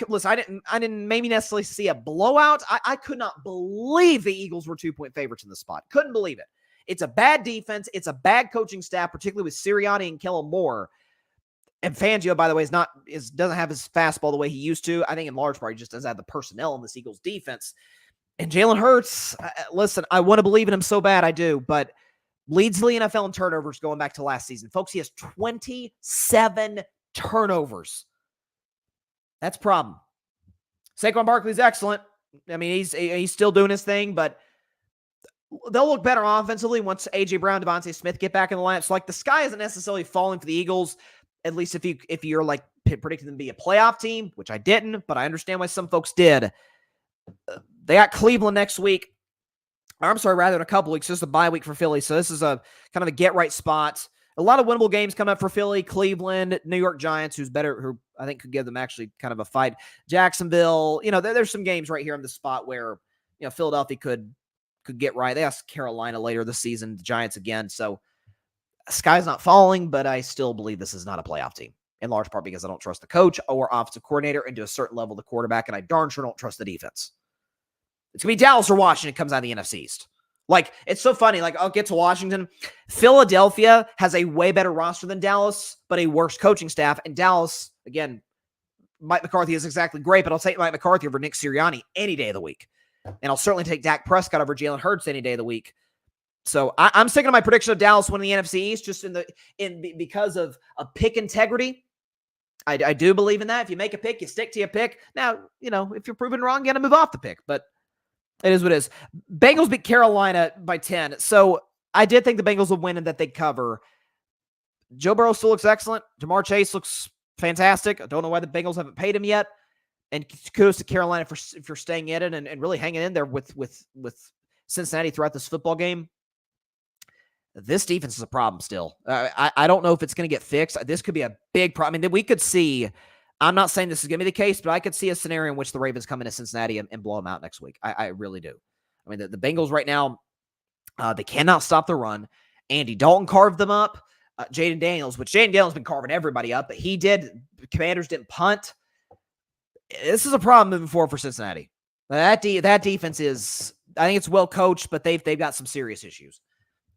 Listen, I didn't maybe necessarily see a blowout. I could not believe the Eagles were 2-point favorites in the spot. Couldn't believe it. It's a bad defense. It's a bad coaching staff, particularly with Sirianni and Kellen Moore. And Fangio, by the way, doesn't have his fastball the way he used to. I think in large part he just doesn't have the personnel in this Eagles defense. And Jalen Hurts, listen, I want to believe in him so bad, I do, but leads the NFL in turnovers going back to last season. Folks, he has 27 turnovers. That's a problem. Saquon Barkley's excellent. I mean, he's still doing his thing, but they'll look better offensively once A.J. Brown, Devontae Smith get back in the lineup. So, like, the sky isn't necessarily falling for the Eagles, at least if you're, like, predicting them to be a playoff team, which I didn't, but I understand why some folks did. They got Cleveland next week. Or I'm sorry, rather in a couple weeks. Just a bye week for Philly. So this is a kind of a get-right spot. A lot of winnable games coming up for Philly, Cleveland, New York Giants, who I think could give them actually kind of a fight. Jacksonville. There's some games right here in the spot where, Philadelphia could get right. They asked Carolina later this season, the Giants again. So sky's not falling, but I still believe this is not a playoff team. In large part because I don't trust the coach or offensive coordinator, and to a certain level the quarterback, and I darn sure don't trust the defense. It's going to be Dallas or Washington comes out of the NFC East. Like, it's so funny. Like, I'll get to Washington. Philadelphia has a way better roster than Dallas, but a worse coaching staff. And Dallas, again, Mike McCarthy is exactly great, but I'll take Mike McCarthy over Nick Sirianni any day of the week. And I'll certainly take Dak Prescott over Jalen Hurts any day of the week. So I'm sticking to my prediction of Dallas winning the NFC East just because of pick integrity. I do believe in that. If you make a pick, you stick to your pick. Now, if you're proven wrong, you got to move off the pick, but it is what it is. Bengals beat Carolina by 10. So I did think the Bengals would win and that they'd cover. Joe Burrow still looks excellent. Jamar Chase looks fantastic. I don't know why the Bengals haven't paid him yet. And kudos to Carolina for staying in it and really hanging in there with Cincinnati throughout this football game, this defense is a problem still. I don't know if it's going to get fixed. This could be a big problem. I mean, we could see, I'm not saying this is going to be the case, but I could see a scenario in which the Ravens come into Cincinnati and blow them out next week. I really do. I mean, the Bengals right now, they cannot stop the run. Andy Dalton carved them up. Jaden Daniels, which Jaden Daniels has been carving everybody up, but Commanders didn't punt. This is a problem moving forward for Cincinnati. That defense is, I think it's well coached, but they've got some serious issues.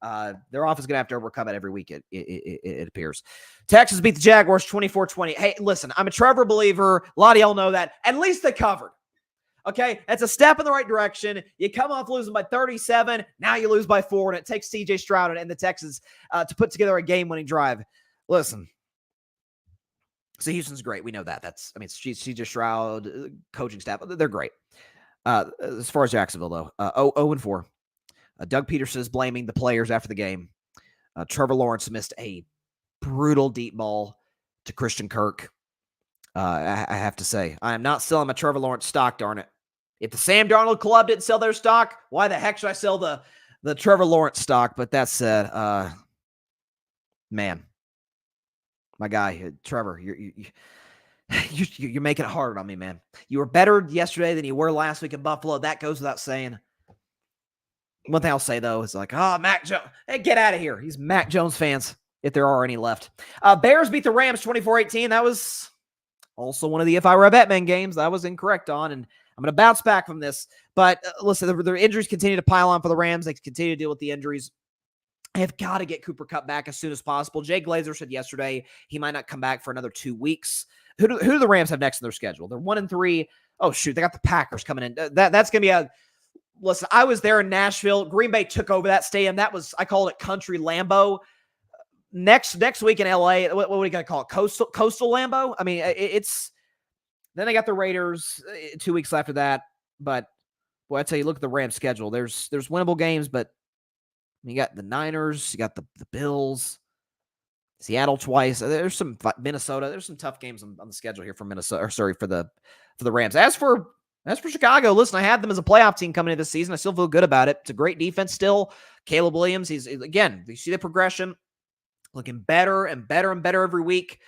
Their offense is going to have to overcome it every week, it appears. Texas beat the Jaguars 24-20. Hey, listen, I'm a Trevor believer. A lot of y'all know that. At least they covered. Okay? That's a step in the right direction. You come off losing by 37. Now you lose by 4, and it takes C.J. Stroud and the Texans to put together a game-winning drive. Listen. So Houston's great. We know that. C.J. Stroud, coaching staff, they're great. As far as Jacksonville, though, 0-4. Doug Peterson is blaming the players after the game. Trevor Lawrence missed a brutal deep ball to Christian Kirk. I have to say, I am not selling my Trevor Lawrence stock, darn it. If the Sam Darnold Club didn't sell their stock, why the heck should I sell the Trevor Lawrence stock? But that said, man, my guy, Trevor, you're making it harder on me, man. You were better yesterday than you were last week in Buffalo. That goes without saying. One thing I'll say, though, is like, Mac Jones. Hey, get out of here. He's Mac Jones fans, if there are any left. Bears beat the Rams 24-18. That was also one of the If I Were a Batman games I was incorrect on, and I'm going to bounce back from this. But listen, the injuries continue to pile on for the Rams. They continue to deal with the injuries. I have got to get Cooper Kupp back as soon as possible. Jay Glazer said yesterday he might not come back for another 2 weeks. Who do the Rams have next in their schedule? They're 1-3. Oh, shoot. They got the Packers coming in. That's going to be a... Listen, I was there in Nashville. Green Bay took over that stadium. I called it Country Lambeau. Next week in LA, what are we going to call it? Coastal Lambeau? I mean, then they got the Raiders 2 weeks after that. But, boy, I tell you, look at the Rams schedule. There's winnable games, but you got the Niners, you got the Bills, Seattle twice. There's some Minnesota. There's some tough games on the schedule here for Minnesota. Or sorry, for the Rams. As for Chicago, listen, I had them as a playoff team coming into this season. I still feel good about it. It's a great defense still. Caleb Williams, again, you see the progression, looking better and better and better every week.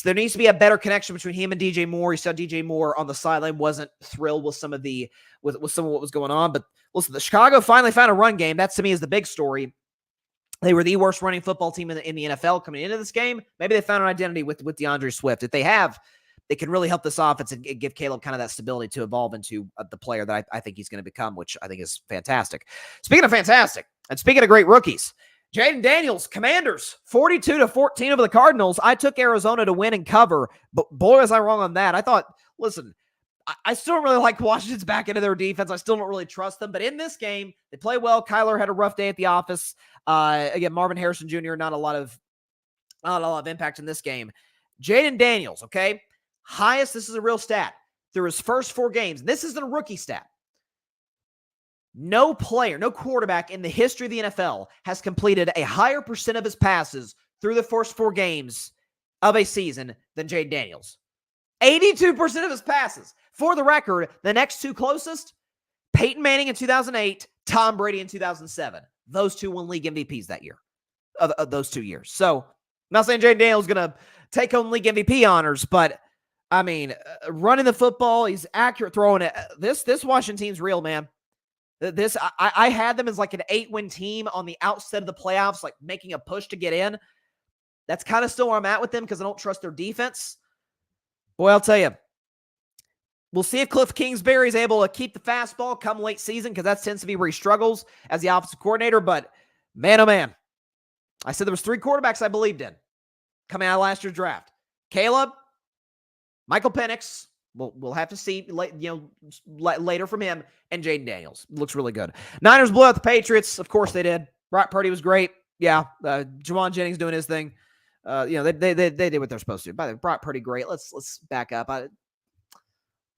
There needs to be a better connection between him and DJ Moore. You saw DJ Moore on the sideline wasn't thrilled with some of with some of what was going on. But listen, the Chicago finally found a run game. That to me is the big story. They were the worst running football team in the NFL coming into this game. Maybe they found an identity with DeAndre Swift. If they have, they can really help this offense and give Caleb kind of that stability to evolve into the player that I think he's going to become, which I think is fantastic. Speaking of fantastic, and speaking of great rookies, Jaden Daniels, Commanders, 42-14 over the Cardinals. I took Arizona to win and cover, but boy, was I wrong on that. I thought, listen, I still don't really like Washington's back into their defense. I still don't really trust them, but in this game, they play well. Kyler had a rough day at the office. Again, Marvin Harrison Jr., not a lot of impact in this game. Jaden Daniels, okay? Highest, this is a real stat, through his first 4 games. This isn't a rookie stat. No player, no quarterback in the history of the NFL has completed a higher percent of his passes through the first 4 games of a season than Jaden Daniels. 82% of his passes. For the record, the next 2 closest, Peyton Manning in 2008, Tom Brady in 2007. Those 2 won league MVPs that year, of those 2 years. So, I'm not saying Jaden Daniels is going to take home league MVP honors, but I mean, running the football, he's accurate throwing it. This Washington team's real, man. I had them as like an 8-win team on the outset of the playoffs, like making a push to get in. That's kind of still where I'm at with them because I don't trust their defense. Boy, I'll tell you, we'll see if Cliff Kingsbury is able to keep the fastball come late season because that tends to be where he struggles as the offensive coordinator. But man, oh man, I said there was 3 quarterbacks I believed in coming out of last year's draft. Caleb, Michael Penix, we'll have to see later from him, and Jaden Daniels. Looks really good. Niners blew out the Patriots. Of course they did. Brock Purdy was great. Yeah, Juwan Jennings doing his thing. They did what they're supposed to do. By the way, Brock Purdy great. Let's back up.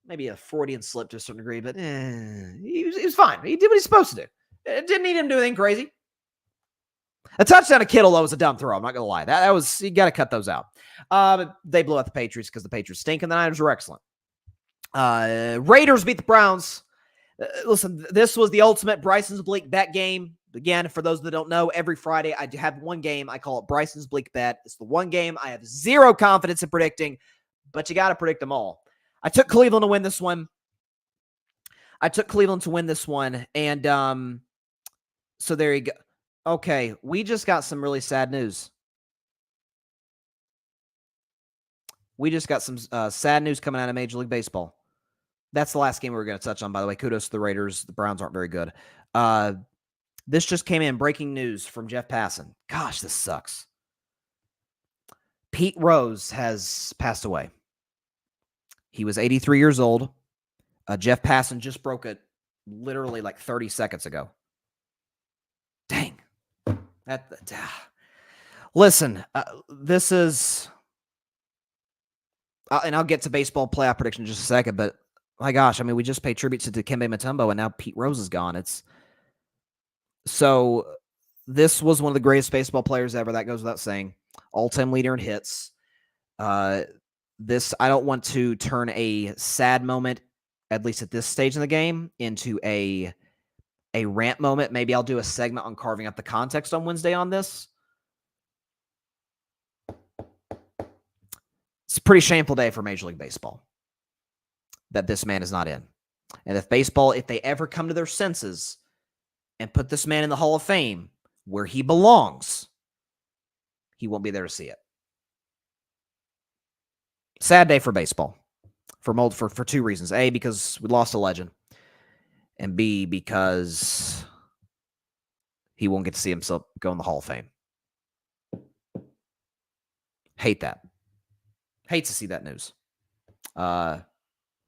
Maybe a Freudian slip to a certain degree, but he was fine. He did what he's supposed to do. It didn't need him to do anything crazy. A touchdown to Kittle, though, was a dumb throw. I'm not going to lie. That was, you got to cut those out. They blew out the Patriots because the Patriots stink and the Niners are excellent. Raiders beat the Browns. Listen, this was the ultimate Bryson's Bleak bet game. Again, for those that don't know, every Friday I do have one game. I call it Bryson's Bleak bet. It's the one game I have zero confidence in predicting, but you got to predict them all. I took Cleveland to win this one. And so there you go. Okay, we just got some really sad news. We just got some sad news coming out of Major League Baseball. That's the last game we were going to touch on, by the way. Kudos to the Raiders. The Browns aren't very good. This just came in. Breaking news from Jeff Passan. Gosh, this sucks. Pete Rose has passed away. He was 83 years old. Jeff Passan just broke it literally like 30 seconds ago. Dang. Listen, this is... and I'll get to baseball playoff prediction in just a second, but my gosh, I mean, we just paid tribute to Dikembe Mutombo, and now Pete Rose is gone. So this was one of the greatest baseball players ever. That goes without saying. All-time leader in hits. I don't want to turn a sad moment, at least at this stage in the game, into a rant moment. Maybe I'll do a segment on carving up the context on Wednesday on this. It's a pretty shameful day for Major League Baseball that this man is not in. And if they ever come to their senses and put this man in the Hall of Fame where he belongs, he won't be there to see it. Sad day for baseball for two reasons. A, because we lost a legend. And B, because he won't get to see himself go in the Hall of Fame. Hate that. Hate to see that news.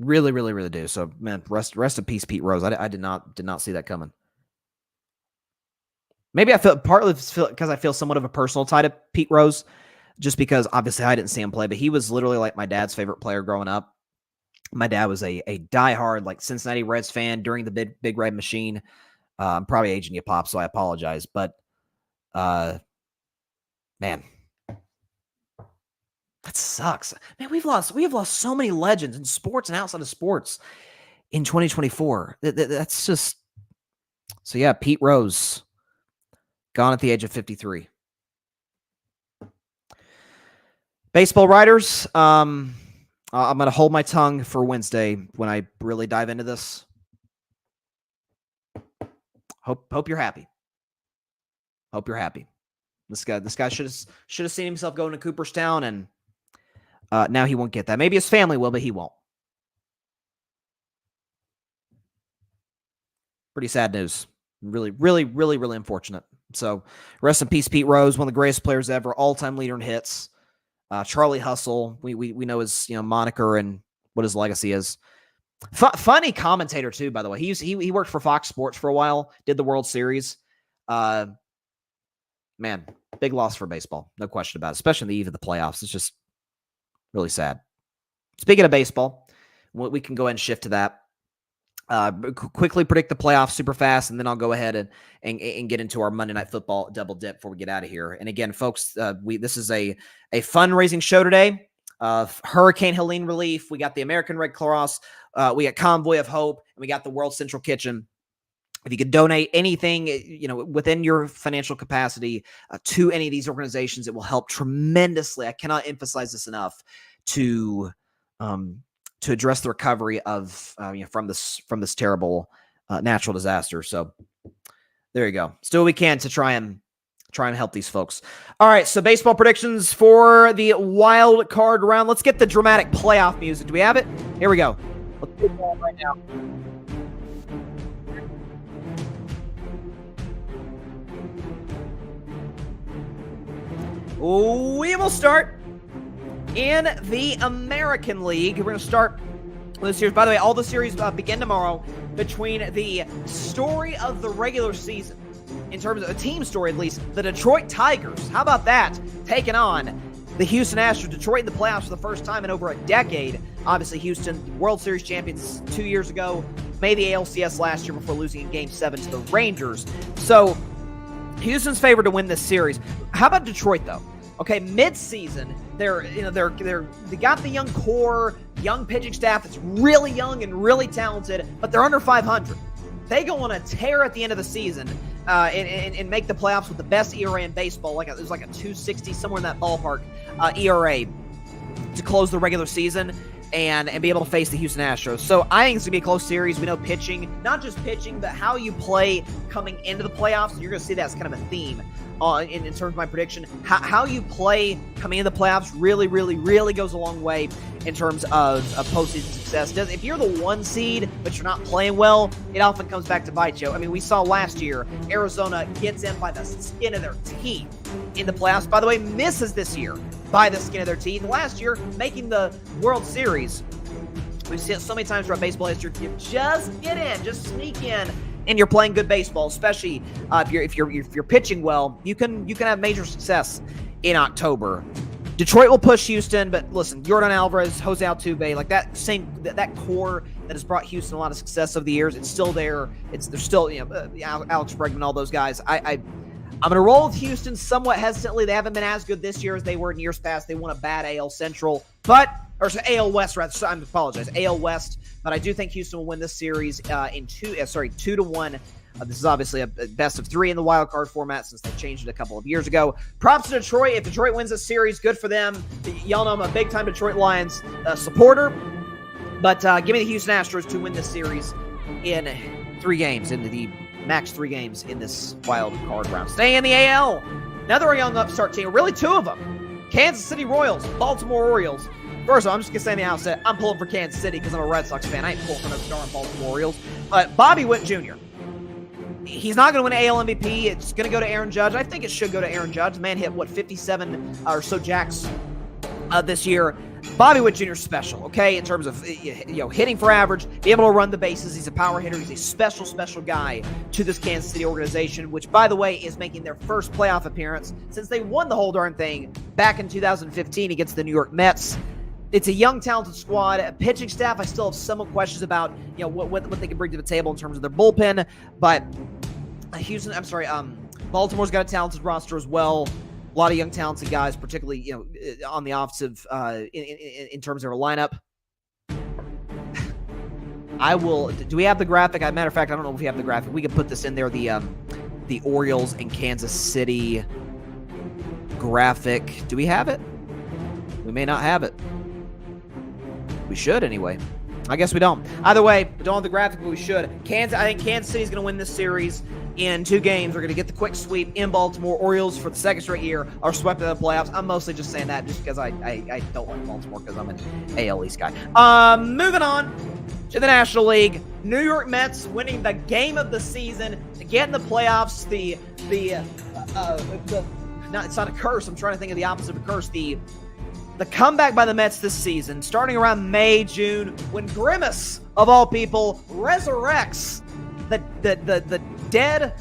Really, really, really do. So, man, rest in peace, Pete Rose. I did not see that coming. Maybe I feel partly because I feel somewhat of a personal tie to Pete Rose, just because obviously I didn't see him play, but he was literally like my dad's favorite player growing up. My dad was a diehard like Cincinnati Reds fan during the Big Red Machine. I'm probably aging you, Pop, so I apologize, but man, that sucks. Man, we have lost so many legends in sports and outside of sports in 2024. That's just so. Yeah, Pete Rose gone at the age of 53. Baseball writers, I'm going to hold my tongue for Wednesday when I really dive into this. Hope you're happy. Hope you're happy. This guy should have seen himself going to Cooperstown, and now he won't get that. Maybe his family will, but he won't. Pretty sad news. Really, really, really, really unfortunate. So rest in peace, Pete Rose, one of the greatest players ever, all-time leader in hits. Charlie Hustle, we know his moniker and what his legacy is. Funny commentator too, by the way. He worked for Fox Sports for a while, did the World Series. Man, big loss for baseball, no question about it, especially in the eve of the playoffs. It's just really sad. Speaking of baseball, we can go ahead and shift to that. Quickly predict the playoffs super fast, and then I'll go ahead and get into our Monday Night Football double dip before we get out of here. And again, folks, this is a fundraising show today. Hurricane Helene relief. We got the American Red Cross. We got Convoy of Hope, and we got the World Central Kitchen. If you could donate anything, within your financial capacity to any of these organizations, it will help tremendously. I cannot emphasize this enough to address the recovery of from this terrible natural disaster. So there you go. Let's do what we can to try and help these folks. All right, so baseball predictions for the wild card round. Let's get the dramatic playoff music. Do we have it? Here we go. Let's do it right now. We will start in the American League. We're going to start with the series. By the way, all the series begin tomorrow between the story of the regular season, in terms of a team story at least, the Detroit Tigers. How about that? Taking on the Houston Astros. Detroit in the playoffs for the first time in over a decade. Obviously, Houston, World Series champions 2 years ago, made the ALCS last year before losing in Game 7 to the Rangers. So Houston's favored to win this series. How about Detroit, though? Okay, mid-season, they got the young core, young pitching staff that's really young and really talented, but they're under 500. They go on a tear at the end of the season and make the playoffs with the best ERA in baseball. It was like a 260, somewhere in that ballpark, ERA to close the regular season and be able to face the Houston Astros. So I think it's going to be a close series. We know pitching, not just pitching, but how you play coming into the playoffs. You're going to see that as kind of a theme in terms of my prediction. How you play coming into the playoffs really, really, really goes a long way in terms of postseason success. If you're the 1 seed, but you're not playing well, it often comes back to bite you. I mean, we saw last year, Arizona gets in by the skin of their teeth in the playoffs. By the way, misses this year by the skin of their teeth. Last year, making the World Series. We've seen it so many times throughout baseball history. You just get in, just sneak in, and you're playing good baseball. Especially if you're pitching well, you can have major success in October. Detroit will push Houston, but listen, Yordan Alvarez, Jose Altuve, like that core that has brought Houston a lot of success over the years, it's still there. They're still, Alex Bregman, all those guys. I'm going to roll with Houston somewhat hesitantly. They haven't been as good this year as they were in years past. They won a bad AL Central, AL West, rather. So I apologize, AL West. But I do think Houston will win this series in 2-1. This is obviously a best of 3 in the wild card format since they changed it a couple of years ago. Props to Detroit. If Detroit wins this series, good for them. Y'all know I'm a big-time Detroit Lions supporter. But give me the Houston Astros to win this series in 3 games, in the max 3 games in this wild card round. Staying in the AL, another young upstart team, really 2 of them. Kansas City Royals, Baltimore Orioles. First of all, I'm just going to say in the outset, I'm pulling for Kansas City because I'm a Red Sox fan. I ain't pulling for no darn Baltimore Orioles. But Bobby Witt Jr., he's not going to win AL MVP. It's going to go to Aaron Judge. I think it should go to Aaron Judge. The man hit, 57 or so jacks this year. Bobby Witt Jr. is special, okay, in terms of hitting for average, be able to run the bases. He's a power hitter. He's a special, special guy to this Kansas City organization, which, by the way, is making their first playoff appearance since they won the whole darn thing back in 2015 against the New York Mets. It's a young, talented squad. A pitching staff, I still have some questions about, what they can bring to the table in terms of their bullpen. But Baltimore's got a talented roster as well. A lot of young, talented guys, particularly, on the offensive in terms of their lineup. Do we have the graphic? As a matter of fact, I don't know if we have the graphic. We can put this in there. The Orioles and Kansas City graphic. Do we have it? We may not have it. We should anyway. I guess we don't. Either way, we don't have the graphic, but we should. I think Kansas City is going to win this series in 2 games. We're going to get the quick sweep in Baltimore. Orioles, for the second straight year, are swept in the playoffs. I'm mostly just saying that just because I don't like Baltimore because I'm an AL East guy. Moving on to the National League. New York Mets winning the game of the season to get in the playoffs. It's not a curse. I'm trying to think of the opposite of a curse. The comeback by the Mets this season, starting around May, June, when Grimace, of all people, resurrects the dead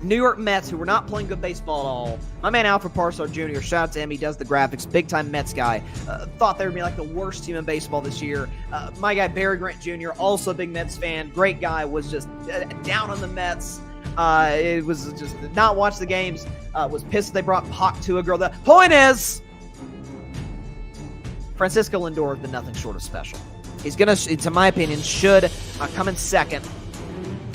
New York Mets who were not playing good baseball at all. My man Alfred Parsons Jr., shout out to him, he does the graphics, big-time Mets guy. Thought they would be like the worst team in baseball this year. My guy Barry Grant Jr., also a big Mets fan, great guy, was just down on the Mets. It was just not watch the games, was pissed they brought Hawk to a girl. The point is, Francisco Lindor has been nothing short of special. He's going to, in my opinion, should come in second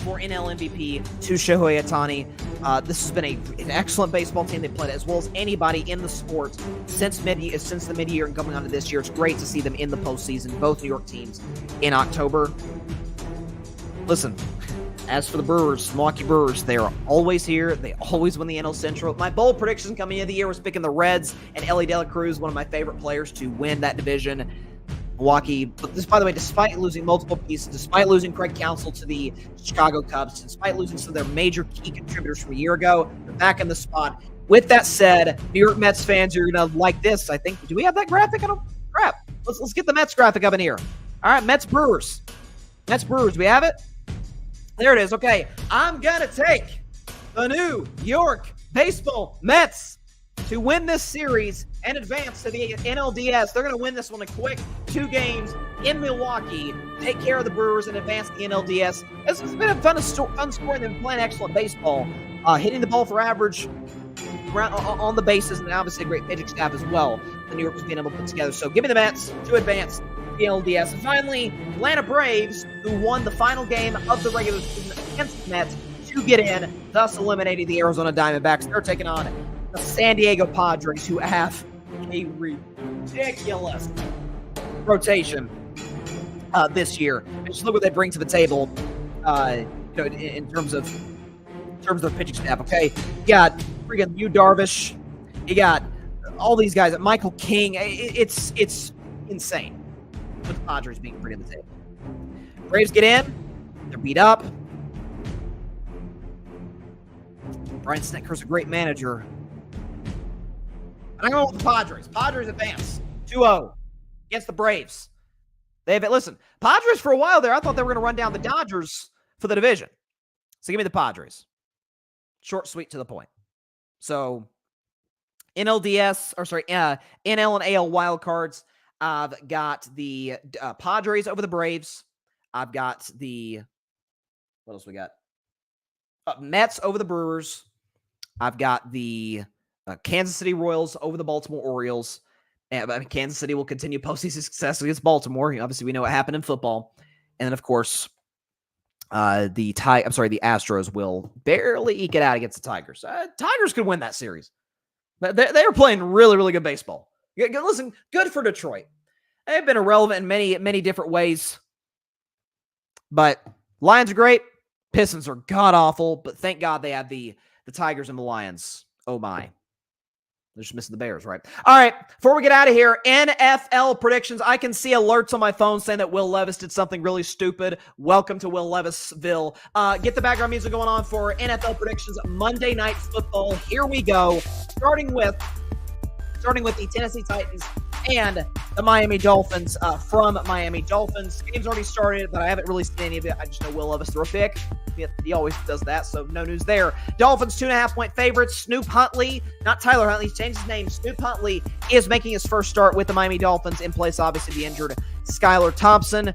for NL MVP to Shohei Ohtani. This has been an excellent baseball team. They played as well as anybody in the sport since the mid-year and coming on to this year. It's great to see them in the postseason, both New York teams, in October. Listen, as for the Brewers, Milwaukee Brewers, they are always here. They always win the NL Central. My bold prediction coming into the year was picking the Reds and Ellie De La Cruz, one of my favorite players, to win that division. Milwaukee, but this, by the way, despite losing multiple pieces, despite losing Craig Counsell to the Chicago Cubs, despite losing some of their major key contributors from a year ago, they're back in the spot. With that said, New York Mets fans are going to like this, I think. Do we have that graphic? Crap. Let's get the Mets graphic up in here. All right, Mets Brewers. Do we have it? There it is. Okay, I'm going to take the New York Baseball Mets to win this series and advance to the NLDS. They're going to win this one in quick 2 games in Milwaukee, take care of the Brewers, and advance to the NLDS. This has been a fun scoring. They've been playing excellent baseball, hitting the ball for average on the bases, and obviously a great pitching staff as well. The New York's being able to put together. So give me the Mets to advance the LDS. And finally, Atlanta Braves, who won the final game of the regular season against the Mets to get in, thus eliminating the Arizona Diamondbacks. They're taking on the San Diego Padres, who have a ridiculous rotation this year. And just look what they bring to the table, in terms of pitching staff. Okay, you got freaking Yu Darvish, you got all these guys, Michael King. It's insane with the Padres being bring to the table. Braves get in, they're beat up. Brian Snitker's a great manager. And I'm going with the Padres. Padres advance 2-0 against the Braves. Listen, Padres for a while there, I thought they were going to run down the Dodgers for the division. So give me the Padres. Short, sweet, to the point. So NL and AL wild cards. I've got the Padres over the Braves. I've got what else we got? Mets over the Brewers. I've got the Kansas City Royals over the Baltimore Orioles. And Kansas City will continue postseason success against Baltimore. Obviously, we know what happened in football. And then, of course, the Astros will barely eke it out against the Tigers. Tigers could win that series. But they are playing really, really good baseball. Listen, good for Detroit. They've been irrelevant in many, many different ways. But Lions are great. Pistons are god-awful. But thank God they have the Tigers and the Lions. Oh, my. They're just missing the Bears, right? All right, before we get out of here, NFL predictions. I can see alerts on my phone saying that Will Levis did something really stupid. Welcome to Will Levisville. Get the background music going on for NFL predictions. Monday Night Football. Here we go. Starting with the Tennessee Titans and the Miami Dolphins from Miami. Dolphins. Game's already started, but I haven't really seen any of it. I just know Will Levis threw a pick. He always does that, so no news there. Dolphins 2.5-point favorites. Snoop Huntley, not Tyler Huntley, he's changed his name. Snoop Huntley is making his first start with the Miami Dolphins, in place, obviously, the injured Skylar Thompson.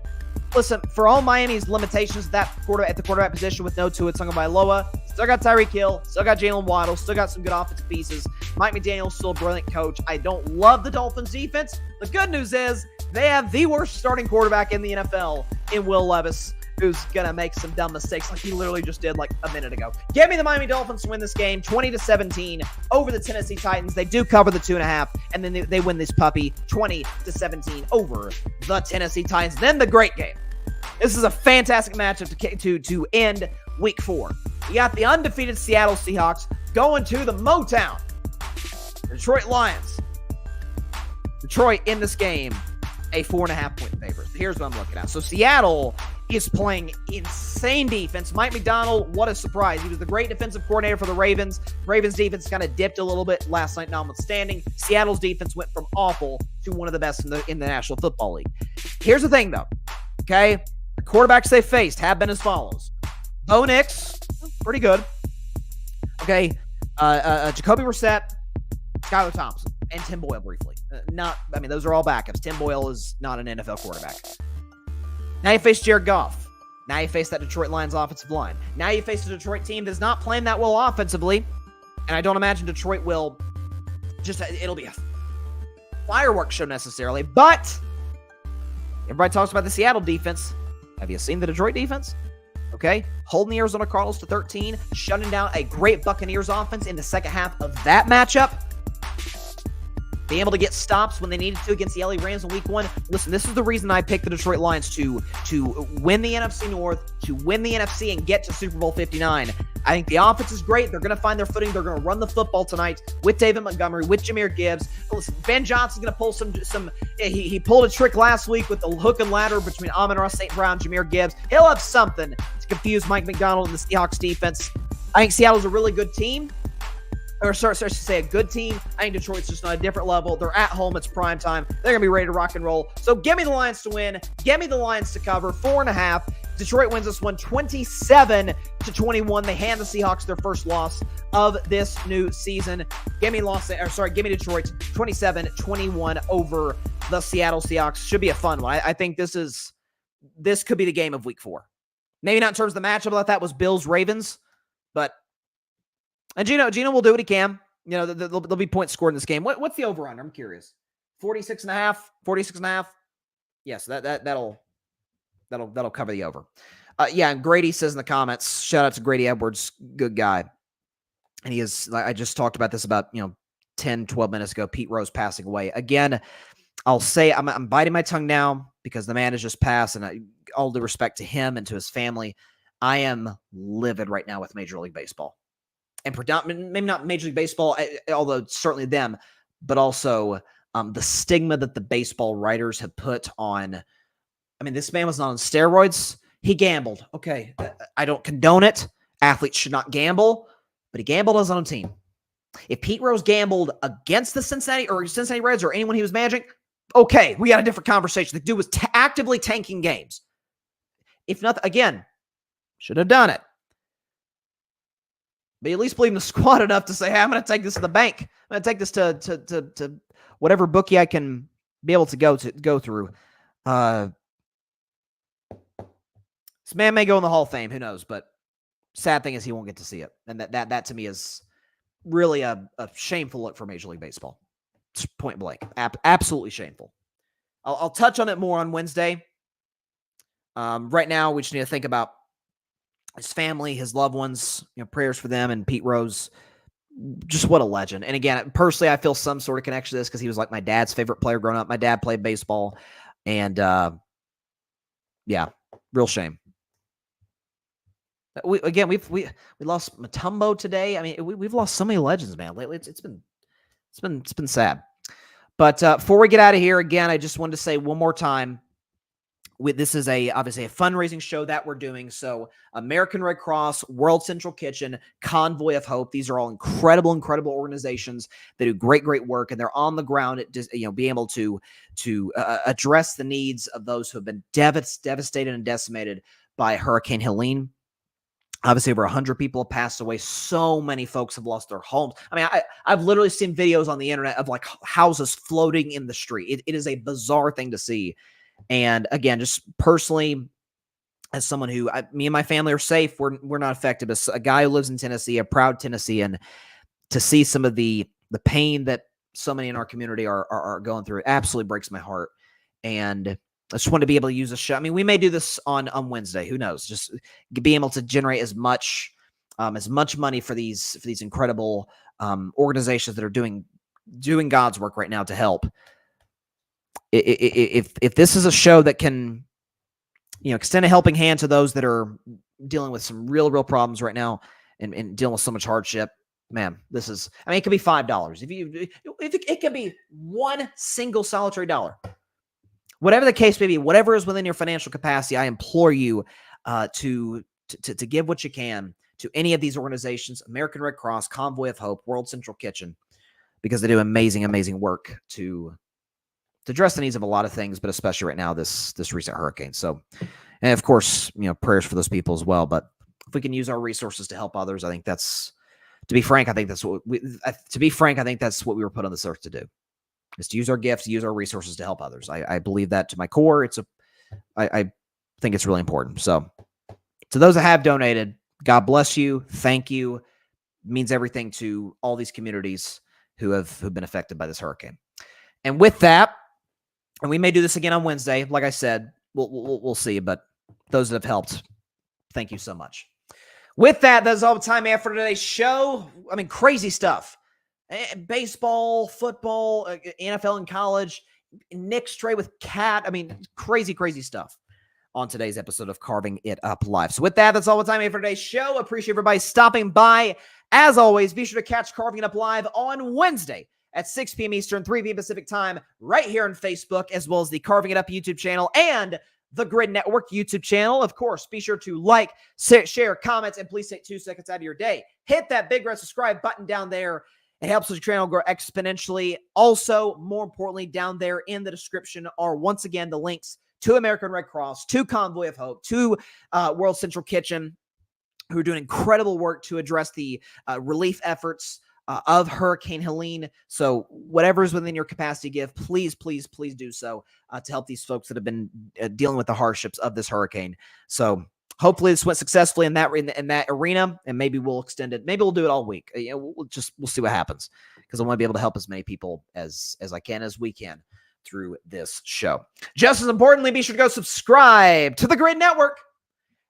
Listen, for all Miami's limitations at the quarterback position with no Tua Tagovailoa, still got Tyreek Hill, still got Jalen Waddle, still got some good offensive pieces. Mike McDaniel's still a brilliant coach. I don't love the Dolphins' defense. The good news is they have the worst starting quarterback in the NFL in Will Levis, who's going to make some dumb mistakes like he literally just did like a minute ago. Give me the Miami Dolphins to win this game 20-17 over the Tennessee Titans. They do cover the 2.5, and then they win this puppy 20-17 over the Tennessee Titans. Then the great game. This is a fantastic matchup to end week 4. You got the undefeated Seattle Seahawks going to the Motown, the Detroit Lions. Detroit in this game, a 4.5-point favorite. Here's what I'm looking at. So Seattle is playing insane defense. Mike Macdonald, what a surprise. He was the great defensive coordinator for the Ravens. Ravens defense kind of dipped a little bit last night, notwithstanding. Seattle's defense went from awful to one of the best in the National Football League. Here's the thing, though. Okay? The quarterbacks they faced have been as follows. Bo Nix, pretty good. Okay? Jacoby Brissett, Skylar Thompson, and Tim Boyle briefly. Those are all backups. Tim Boyle is not an NFL quarterback. Now you face Jared Goff. Now you face that Detroit Lions offensive line. Now you face a Detroit team that's not playing that well offensively. And I don't imagine Detroit will it'll be a fireworks show necessarily. But everybody talks about the Seattle defense. Have you seen the Detroit defense? Okay. Holding the Arizona Cardinals to 13. Shutting down a great Buccaneers offense in the second half of that matchup. Being able to get stops when they needed to against the LA Rams in week 1. Listen, this is the reason I picked the Detroit Lions to win the NFC North, to win the NFC and get to Super Bowl 59. I think the offense is great. They're going to find their footing. They're going to run the football tonight with David Montgomery, with Jahmyr Gibbs. Listen, Ben Johnson's going to pull some. He pulled a trick last week with the hook and ladder between Amon-Ra St. Brown, Jahmyr Gibbs. He'll have something to confuse Mike Macdonald and the Seahawks defense. I think Seattle's a really good team. Or sorry to say a good team. I think Detroit's just on a different level. They're at home. It's prime time. They're going to be ready to rock and roll. So give me the Lions to win. Give me the Lions to cover 4.5. Detroit wins this one 27-21. They hand the Seahawks their first loss of this new season. Give me Detroit 27-21 over the Seattle Seahawks. Should be a fun one. I think this could be the game of week 4. Maybe not in terms of the matchup. I thought that was Bills-Ravens, but and Gino will do what he can. there'll be points scored in this game. What's the over-under? I'm curious. 46.5, 46.5. Yes, that'll cover the over. And Grady says in the comments, shout out to Grady Edwards, good guy. And he is, I just talked about this about, 10, 12 minutes ago, Pete Rose passing away. Again, I'll say I'm biting my tongue now because the man has just passed, and all due respect to him and to his family, I am livid right now with Major League Baseball. And maybe not Major League Baseball, although certainly them, but also the stigma that the baseball writers have put on. I mean, this man was not on steroids. He gambled. Okay, I don't condone it. Athletes should not gamble, but he gambled on his own team. If Pete Rose gambled against the Cincinnati Reds or anyone he was managing, okay, we got a different conversation. The dude was actively tanking games. If not, again, should have done it. But at least believe in the squad enough to say, hey, I'm going to take this to the bank. I'm going to take this to whatever bookie I can be able to go through. This man may go in the Hall of Fame. Who knows? But sad thing is he won't get to see it. And that to me is really a shameful look for Major League Baseball. It's point blank. Absolutely shameful. I'll touch on it more on Wednesday. Right now, we just need to think about his family, his loved ones, prayers for them, and Pete Rose. Just what a legend. And again, personally, I feel some sort of connection to this because he was like my dad's favorite player growing up. My dad played baseball. And real shame. We lost Mutombo today. I mean, we've lost so many legends, man. Lately, it's been sad. But before we get out of here, again, I just wanted to say one more time. This is obviously a fundraising show that we're doing. So American Red Cross, World Central Kitchen, Convoy of Hope. These are all incredible, incredible organizations that do great, great work. And they're on the ground at being able to address the needs of those who have been devastated and decimated by Hurricane Helene. Obviously, over 100 people have passed away. So many folks have lost their homes. I mean, I've literally seen videos on the internet of like houses floating in the street. It is a bizarre thing to see. And again, just personally, as someone who, me and my family are safe, we're not affected. But a guy who lives in Tennessee, a proud Tennessean, to see some of the pain that so many in our community are going through, it absolutely breaks my heart. And I just want to be able to use a show. I mean, we may do this on Wednesday. Who knows? Just being able to generate as much money for these incredible organizations that are doing God's work right now to help. If this is a show that can, extend a helping hand to those that are dealing with some real problems right now and dealing with so much hardship, man, this is, it could be $5. If it can be one single solitary dollar, whatever the case may be, whatever is within your financial capacity, I implore you to give what you can to any of these organizations, American Red Cross, Convoy of Hope, World Central Kitchen, because they do amazing, amazing work to address the needs of a lot of things, but especially right now, this recent hurricane. So, and of course, prayers for those people as well. But if we can use our resources to help others, I think that's what we were put on this earth to do, is to use our gifts, use our resources to help others. I believe that to my core. I think it's really important. So to those that have donated, God bless you. Thank you. It means everything to all these communities who've been affected by this hurricane. And with that, and we may do this again on Wednesday. Like I said, we'll see. But those that have helped, thank you so much. With that, that's all the time I have for today's show. I mean, crazy stuff. Baseball, football, NFL and college, Knicks trade with Cat. I mean, crazy, crazy stuff on today's episode of Carving It Up Live. So with that, that's all the time I have for today's show. Appreciate everybody stopping by. As always, be sure to catch Carving It Up Live on Wednesday at 6 p.m. Eastern, 3 p.m. Pacific time, right here on Facebook, as well as the Carving It Up YouTube channel and the Grid Network YouTube channel. Of course, be sure to like, share, comments, and please take 2 seconds out of your day. Hit that big red subscribe button down there. It helps the channel grow exponentially. Also, more importantly, down there in the description are, once again, the links to American Red Cross, to Convoy of Hope, to World Central Kitchen, who are doing incredible work to address the relief efforts of Hurricane Helene. So whatever is within your capacity to give, please, please, please do so to help these folks that have been dealing with the hardships of this hurricane. So hopefully this went successfully in that arena, and maybe we'll extend it. Maybe we'll do it all week. We'll see what happens, because I want to be able to help as many people as I can, as we can, through this show. Just as importantly, be sure to go subscribe to the Grid Network.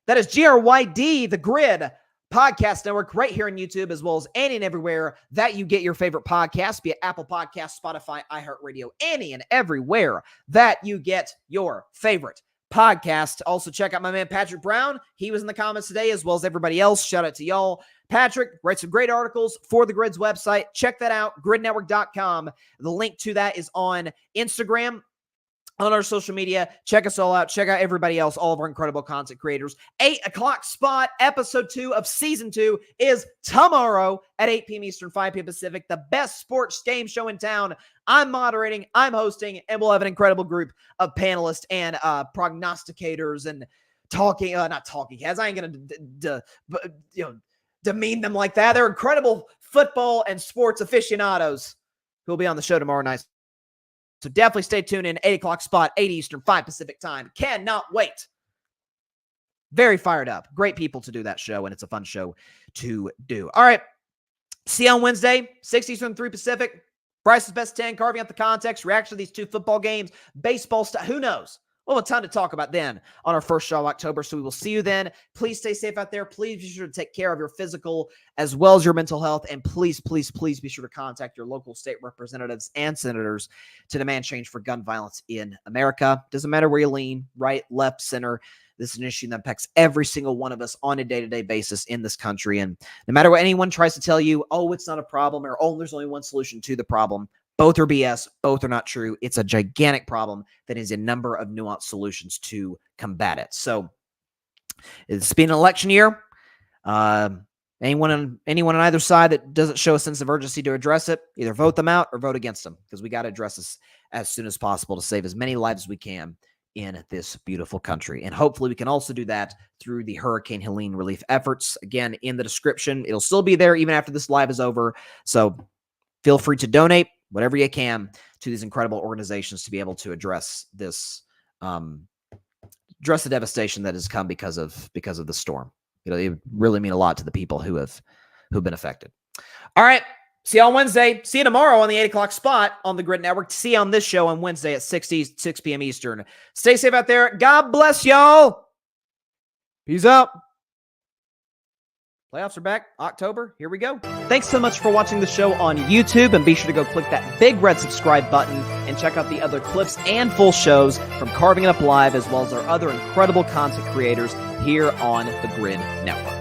That is GRYD, the Grid Podcast Network, right here on YouTube, as well as any and everywhere that you get your favorite podcasts, be it Apple Podcasts, Spotify, iHeartRadio, any and everywhere that you get your favorite podcast. Also, check out my man Patrick Brown. He was in the comments today, as well as everybody else. Shout out to y'all. Patrick writes some great articles for the Grid's website. Check that out, gridnetwork.com. The link to that is on Instagram, on our social media. Check us all out. Check out everybody else, all of our incredible content creators. 8 o'clock spot, episode 2 of season 2 is tomorrow at 8 p.m. Eastern, 5 p.m. Pacific. The best sports game show in town. I'm moderating, I'm hosting, and we'll have an incredible group of panelists and prognosticators and not talking heads. I ain't going to demean them like that. They're incredible football and sports aficionados who will be on the show tomorrow night. So definitely stay tuned in. 8 o'clock spot, 8 Eastern, 5 Pacific time. Cannot wait. Very fired up. Great people to do that show, and it's a fun show to do. All right. See you on Wednesday, 6 Eastern, 3 Pacific. Bryce's Best 10, carving out the context, reaction to these 2 football games, baseball stuff. Who knows? We'll have a ton to talk about then on our first show of October, so we will see you then. Please stay safe out there. Please be sure to take care of your physical as well as your mental health, and please, please, please be sure to contact your local state representatives and senators to demand change for gun violence in America. Doesn't matter where you lean, right, left, center. This is an issue that impacts every single one of us on a day-to-day basis in this country, and no matter what anyone tries to tell you, oh, it's not a problem, or oh, there's only one solution to the problem, both are BS. Both are not true. It's a gigantic problem that is a number of nuanced solutions to combat it. So it's been an election year. Anyone on either side that doesn't show a sense of urgency to address it, either vote them out or vote against them, because we got to address this as soon as possible to save as many lives as we can in this beautiful country. And hopefully we can also do that through the Hurricane Helene relief efforts. Again, in the description, it'll still be there even after this live is over. So feel free to donate whatever you can to these incredible organizations to be able to address this, address the devastation that has come because of the storm. It really mean a lot to the people who've been affected. All right. See you on Wednesday. See you tomorrow on the 8 o'clock spot on the Grid Network. See you on this show on Wednesday at 6 p.m. Eastern. Stay safe out there. God bless y'all. Peace out. Playoffs are back. October. Here we go. Thanks so much for watching the show on YouTube, and be sure to go click that big red subscribe button and check out the other clips and full shows from Carving It Up Live, as well as our other incredible content creators here on the Grid Network.